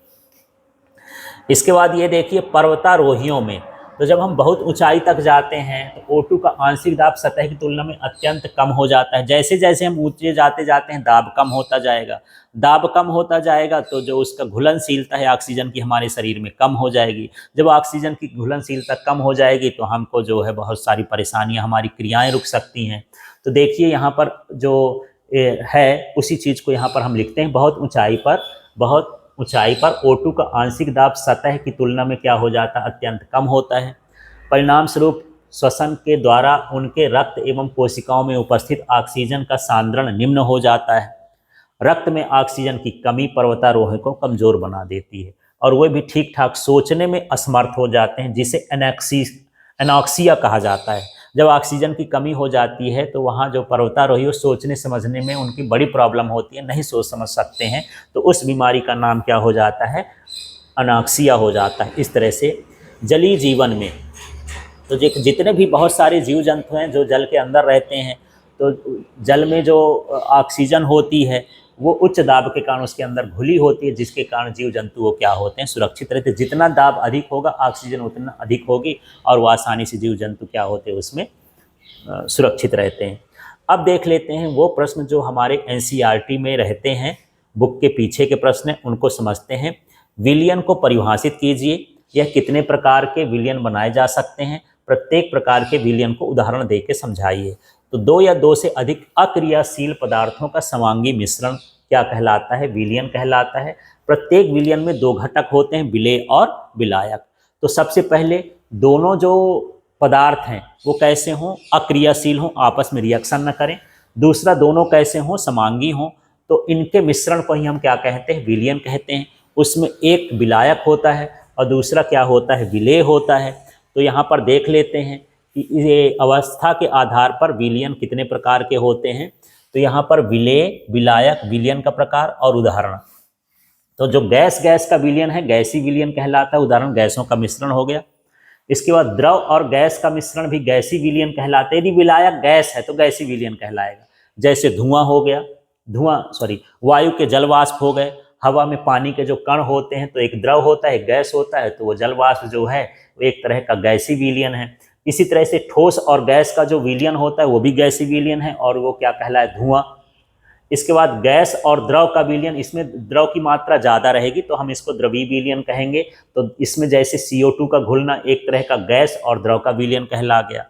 इसके बाद ये देखिए पर्वतारोहियों में, तो जब हम बहुत ऊंचाई तक जाते हैं तो O2 का आंशिक दाब सतह की तुलना में अत्यंत कम हो जाता है। जैसे जैसे हम ऊंचे जाते जाते हैं दाब कम होता जाएगा, दाब कम होता जाएगा तो जो उसका घुलनशीलता है ऑक्सीजन की हमारे शरीर में कम हो जाएगी। जब ऑक्सीजन की घुलनशीलता कम हो जाएगी तो हमको जो है बहुत सारी परेशानियां, हमारी क्रियाएं रुक सकती हैं। तो देखिए यहाँ पर जो है उसी चीज़ को यहाँ पर हम लिखते हैं, बहुत ऊंचाई पर O2 का आंशिक दाब सतह की तुलना में क्या हो जाता है, अत्यंत कम होता है। परिणाम स्वरूप श्वसन के द्वारा उनके रक्त एवं कोशिकाओं में उपस्थित ऑक्सीजन का सांद्रण निम्न हो जाता है। रक्त में ऑक्सीजन की कमी पर्वतारोही को कमजोर बना देती है और वे भी ठीक ठाक सोचने में असमर्थ हो जाते हैं, जिसे एनॉक्सिया कहा जाता है। जब ऑक्सीजन की कमी हो जाती है तो वहाँ जो पर्वतारोही हो सोचने समझने में उनकी बड़ी प्रॉब्लम होती है, नहीं सोच समझ सकते हैं, तो उस बीमारी का नाम क्या हो जाता है, एनॉक्सिया हो जाता है। इस तरह से जलीय जीवन में तो जितने भी बहुत सारे जीव जंतु हैं जो जल के अंदर रहते हैं, तो जल में जो ऑक्सीजन होती है वो उच्च दाब के कारण उसके अंदर घुली होती है, जिसके कारण जीव जंतु वो क्या होते हैं, सुरक्षित रहते हैं। जितना दाब अधिक होगा ऑक्सीजन उतना अधिक होगी और वो आसानी से जीव जंतु क्या होते हैं उसमें सुरक्षित रहते हैं। अब देख लेते हैं वो प्रश्न जो हमारे एनसीईआरटी में रहते हैं, बुक के पीछे के प्रश्न उनको समझते हैं। विलयन को परिभाषित कीजिए, यह कितने प्रकार के विलयन बनाए जा सकते हैं, प्रत्येक प्रकार के विलयन को उदाहरण देके समझाइए। तो दो या दो से अधिक अक्रियाशील पदार्थों का समांगी मिश्रण क्या कहलाता है, विलयन कहलाता है। प्रत्येक विलयन में दो घटक होते हैं, विलेय और विलायक। तो सबसे पहले दोनों जो पदार्थ हैं वो कैसे हों, अक्रियाशील हों, आपस में रिएक्शन न करें। दूसरा, दोनों कैसे हों, समांगी हों। तो इनके मिश्रण को ही हम क्या कहते हैं, विलयन कहते हैं। उसमें एक विलायक होता है और दूसरा क्या होता है, विलेय होता है। तो यहाँ पर देख लेते हैं कि ये अवस्था के आधार पर विलयन कितने प्रकार के होते हैं। तो यहाँ पर विलेय, विलायक, विलयन का प्रकार और उदाहरण। तो जो गैस का विलयन है गैसीय विलयन कहलाता है, उदाहरण गैसों का मिश्रण हो गया। इसके बाद द्रव और गैस का मिश्रण भी गैसीय विलयन कहलाता है। यदि विलायक गैस है तो गैसीय विलयन कहलाएगा। जैसे धुआं हो गया, वायु के जल वाष्प हो गए, हवा में पानी के जो कण होते हैं, तो एक द्रव होता है, गैस होता है, तो वो जल वाष्प जो है वो एक तरह का गैसीय विलयन है। इसी तरह से ठोस और गैस का जो विलयन होता है वो भी गैसीय विलयन है और वो क्या कहलाए, धुआं। इसके बाद गैस और द्रव का विलयन, इसमें द्रव की मात्रा ज़्यादा रहेगी तो हम इसको द्रवीय विलयन कहेंगे। तो इसमें जैसे CO2 का घुलना एक तरह का गैस और द्रव का विलयन कहला गया।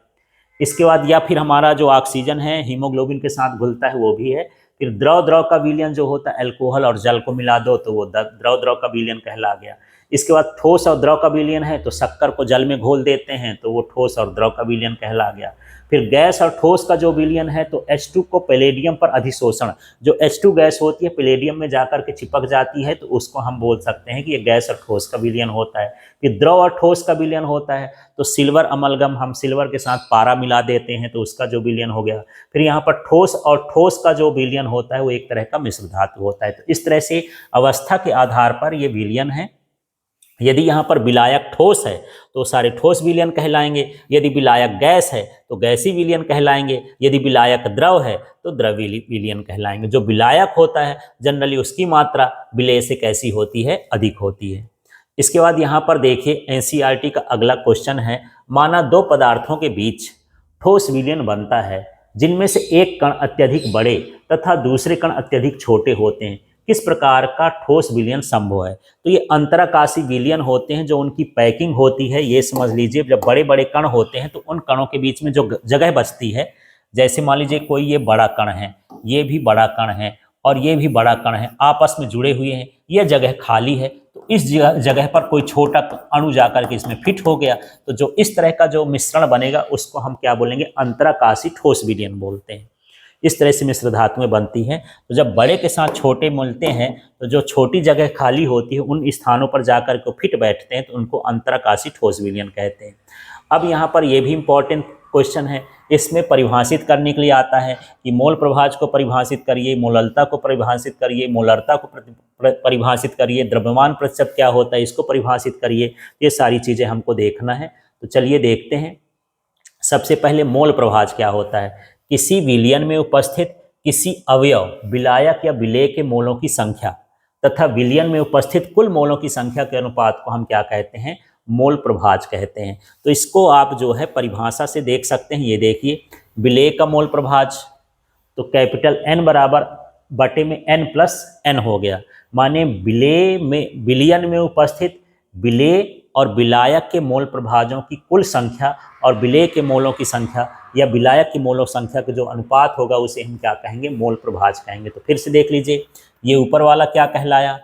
इसके बाद या फिर हमारा जो ऑक्सीजन है हीमोग्लोबिन के साथ घुलता है वो भी है। फिर द्रव का विलयन जो होता है, अल्कोहल और जल को मिला दो तो वो द्रव का विलयन कहला गया। इसके बाद ठोस और द्रव का विलयन है, तो शक्कर को जल में घोल देते हैं तो वो ठोस और द्रव का विलयन कहला गया। फिर गैस और ठोस का जो विलयन है, तो H2 को पैलेडियम पर अधिशोषण, जो H2 गैस होती है पैलेडियम में जाकर के चिपक जाती है, तो उसको हम बोल सकते हैं कि ये गैस और ठोस का विलयन होता है। फिर द्रव और ठोस का विलयन होता है, तो सिल्वर अमलगम, हम सिल्वर के साथ पारा मिला देते हैं तो उसका जो विलयन हो गया। फिर यहाँ पर ठोस और ठोस का जो विलयन होता है वो एक तरह का मिश्र धातु होता है। तो इस तरह से अवस्था के आधार पर ये विलयन है। यदि यहाँ पर विलायक ठोस है तो सारे ठोस विलयन कहलाएंगे, यदि विलायक गैस है तो गैसीय विलयन कहलाएंगे, यदि विलायक द्रव है तो द्रवीय विलयन कहलाएंगे। जो विलायक होता है जनरली उसकी मात्रा विलेय से कैसी होती है, अधिक होती है। इसके बाद यहाँ पर देखिए एनसीईआरटी का अगला क्वेश्चन है, माना दो पदार्थों के बीच ठोस विलयन बनता है जिनमें से एक कण अत्यधिक बड़े तथा दूसरे कण अत्यधिक छोटे होते हैं, किस प्रकार का ठोस विलयन संभव है। तो ये अंतराकाशी विलयन होते हैं, जो उनकी पैकिंग होती है, ये समझ लीजिए जब बड़े बड़े कण होते हैं तो उन कणों के बीच में जो जगह बचती है, जैसे मान लीजिए कोई ये बड़ा कण है, ये भी बड़ा कण है और ये भी बड़ा कण है, आपस में जुड़े हुए हैं, यह जगह खाली है, तो इस जगह पर कोई छोटा अणु जाकर के इसमें फिट हो गया, तो जो इस तरह का जो मिश्रण बनेगा उसको हम क्या बोलेंगे, अंतराकाशी ठोस विलयन बोलते हैं। इस तरह से मिश्र धातुएं बनती हैं। तो जब बड़े के साथ छोटे मिलते हैं तो जो छोटी जगह खाली होती है उन स्थानों पर जाकर के फिट बैठते हैं, तो उनको अंतराकाशी ठोस विलयन कहते हैं। अब यहाँ पर यह भी इम्पोर्टेंट क्वेश्चन है, इसमें परिभाषित करने के लिए आता है कि मोल प्रभाज को परिभाषित करिए, मोललता को परिभाषित करिए, मोलरता को परिभाषित करिए, द्रव्यमान प्रतिशत क्या होता है इसको परिभाषित करिए। ये सारी चीज़ें हमको देखना है। तो चलिए देखते हैं। सबसे पहले मोल प्रभाज क्या होता है, किसी विलयन में उपस्थित किसी अवयव, विलायक या विलेय के मोलों की संख्या तथा विलयन में उपस्थित कुल मोलों की संख्या के अनुपात को हम क्या कहते हैं, मोल प्रभाज कहते हैं। तो इसको आप जो है परिभाषा से देख सकते हैं। ये देखिए, विलेय का मोल प्रभाज तो कैपिटल N बराबर बटे में N+N हो गया, माने विलयन में उपस्थित विलेय और विलायक के मोल प्रभाजों की कुल संख्या और विलेय के मोलों की संख्या या विलायक की मोलों संख्या का जो अनुपात होगा उसे हम क्या कहेंगे, मोल प्रभाज कहेंगे। तो फिर से देख लीजिए, ये ऊपर वाला क्या कहलाया,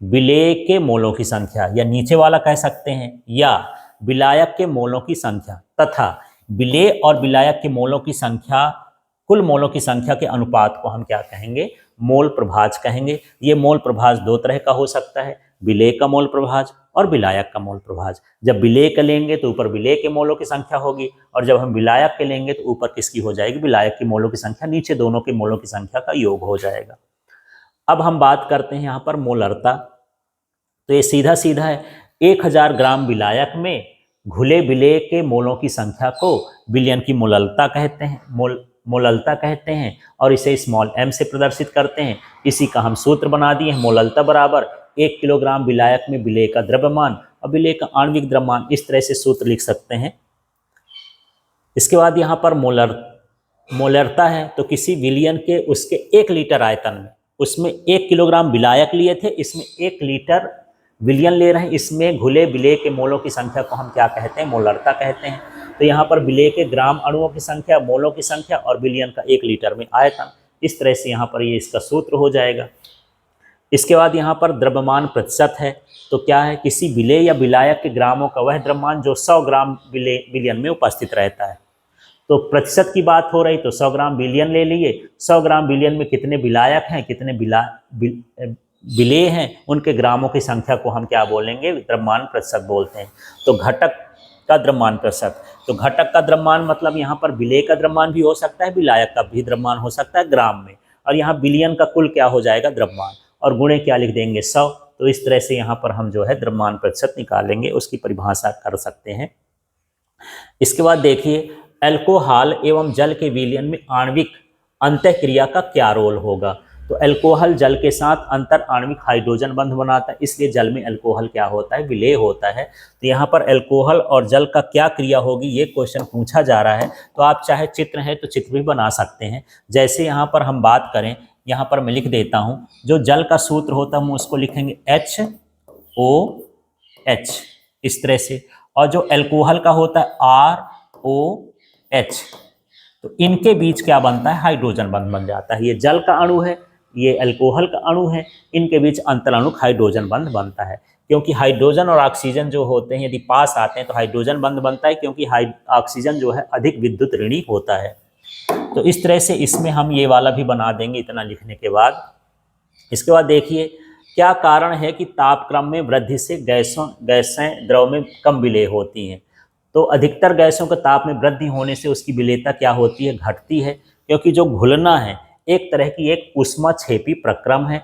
विलेय के मोलों की संख्या, या नीचे वाला कह सकते हैं या विलायक के मोलों की संख्या, तथा विलेय और विलायक के मोलों की संख्या, कुल मोलों की संख्या के अनुपात को हम क्या कहेंगे, मोल प्रभाज कहेंगे। ये मोल प्रभाज दो तरह का हो सकता है, विलेय का मोल प्रभाज और विलायक का मोल प्रभाज। जब विलेय के लेंगे तो ऊपर विलेय के मोलों की संख्या होगी, और जब हम विलायक के लेंगे तो ऊपर किसकी हो जाएगी, विलायक की मोलों की संख्या, नीचे दोनों के मोलों की संख्या का योग हो जाएगा। अब हम बात करते हैं यहाँ पर मोलरता। तो ये सीधा सीधा है, 1000 ग्राम विलायक में घुले विलेय के मोलों की संख्या को विलयन की मोललता कहते हैं, मोललता कहते हैं, और इसे स्मॉल m से प्रदर्शित करते हैं। इसी का हम सूत्र बना दिए हैं, मोललता बराबर 1 किलोग्राम विलायक में विलेय का द्रव्यमान और विलेय का आणविक द्रव्यमान। इस तरह से सूत्र लिख सकते हैं। इसके बाद यहाँ पर मोलरता है, तो किसी विलयन के उसके 1 लीटर आयतन में, उसमें 1 किलोग्राम विलायक लिए थे, इसमें 1 लीटर विलयन ले रहे हैं, इसमें घुले विलेय के मोलों की संख्या को हम क्या कहते हैं, मोलरता कहते हैं। तो यहाँ पर विलेय के ग्राम अणुओं की संख्या, मोलों की संख्या और विलयन का 1 लीटर में आयतन। इस तरह से यहाँ पर ये इसका सूत्र हो जाएगा। इसके बाद यहाँ पर द्रव्यमान प्रतिशत है, तो क्या है, किसी विलेय या विलायक के ग्रामों का वह द्रव्यमान जो 100 ग्राम विलयन में उपस्थित रहता है। तो प्रतिशत की बात हो रही तो 100 ग्राम विलयन ले लिए, 100 ग्राम विलयन में कितने विलायक हैं, कितने विलेय हैं, उनके ग्रामों की संख्या को हम क्या बोलेंगे, द्रव्यमान प्रतिशत बोलते हैं। तो घटक का द्रव्यमान प्रतिशत, तो घटक का द्रव्यमान मतलब यहाँ पर विलेय का द्रव्यमान भी हो सकता है, विलायक का भी द्रव्यमान हो सकता है ग्राम में, और यहाँ विलयन का कुल क्या हो जाएगा, द्रव्यमान, और गुणे क्या लिख देंगे, 100। तो इस तरह से यहाँ पर हम जो है द्रव्यमान प्रतिशत निकालेंगे, उसकी परिभाषा कर सकते हैं। इसके बाद देखिए, अल्कोहल एवं जल के विलयन में आणविक अंतःक्रिया का क्या रोल होगा। तो अल्कोहल जल के साथ अंतर आणविक हाइड्रोजन बंध बनाता है, इसलिए जल में अल्कोहल क्या होता है, विलेय होता है। तो यहाँ पर अल्कोहल और जल का क्या क्रिया होगी, ये क्वेश्चन पूछा जा रहा है। तो आप चाहे चित्र है तो चित्र भी बना सकते हैं। जैसे यहाँ पर हम बात करें, यहाँ पर मैं लिख देता हूँ, जो जल का सूत्र होता है हम उसको लिखेंगे HOH इस तरह से, और जो अल्कोहल का होता है ROH। तो इनके बीच क्या बनता है, हाइड्रोजन बंध बन जाता है। ये जल का अणु है, ये अल्कोहल का अणु है, इनके बीच अंतराणुक हाइड्रोजन बंध बनता है। क्योंकि हाइड्रोजन और ऑक्सीजन जो होते हैं यदि पास आते हैं तो हाइड्रोजन बंध बनता है, क्योंकि ऑक्सीजन जो है अधिक विद्युत ऋणी होता है। तो इस तरह से इसमें हम ये वाला भी बना देंगे इतना लिखने के बाद। इसके बाद देखिए, क्या कारण है कि तापक्रम में वृद्धि से गैसें द्रव में कम विलेय होती हैं। तो अधिकतर गैसों के ताप में वृद्धि होने से उसकी विलेयता क्या होती है, घटती है, क्योंकि जो घुलना है एक तरह की एक ऊष्माक्षेपी प्रक्रम है,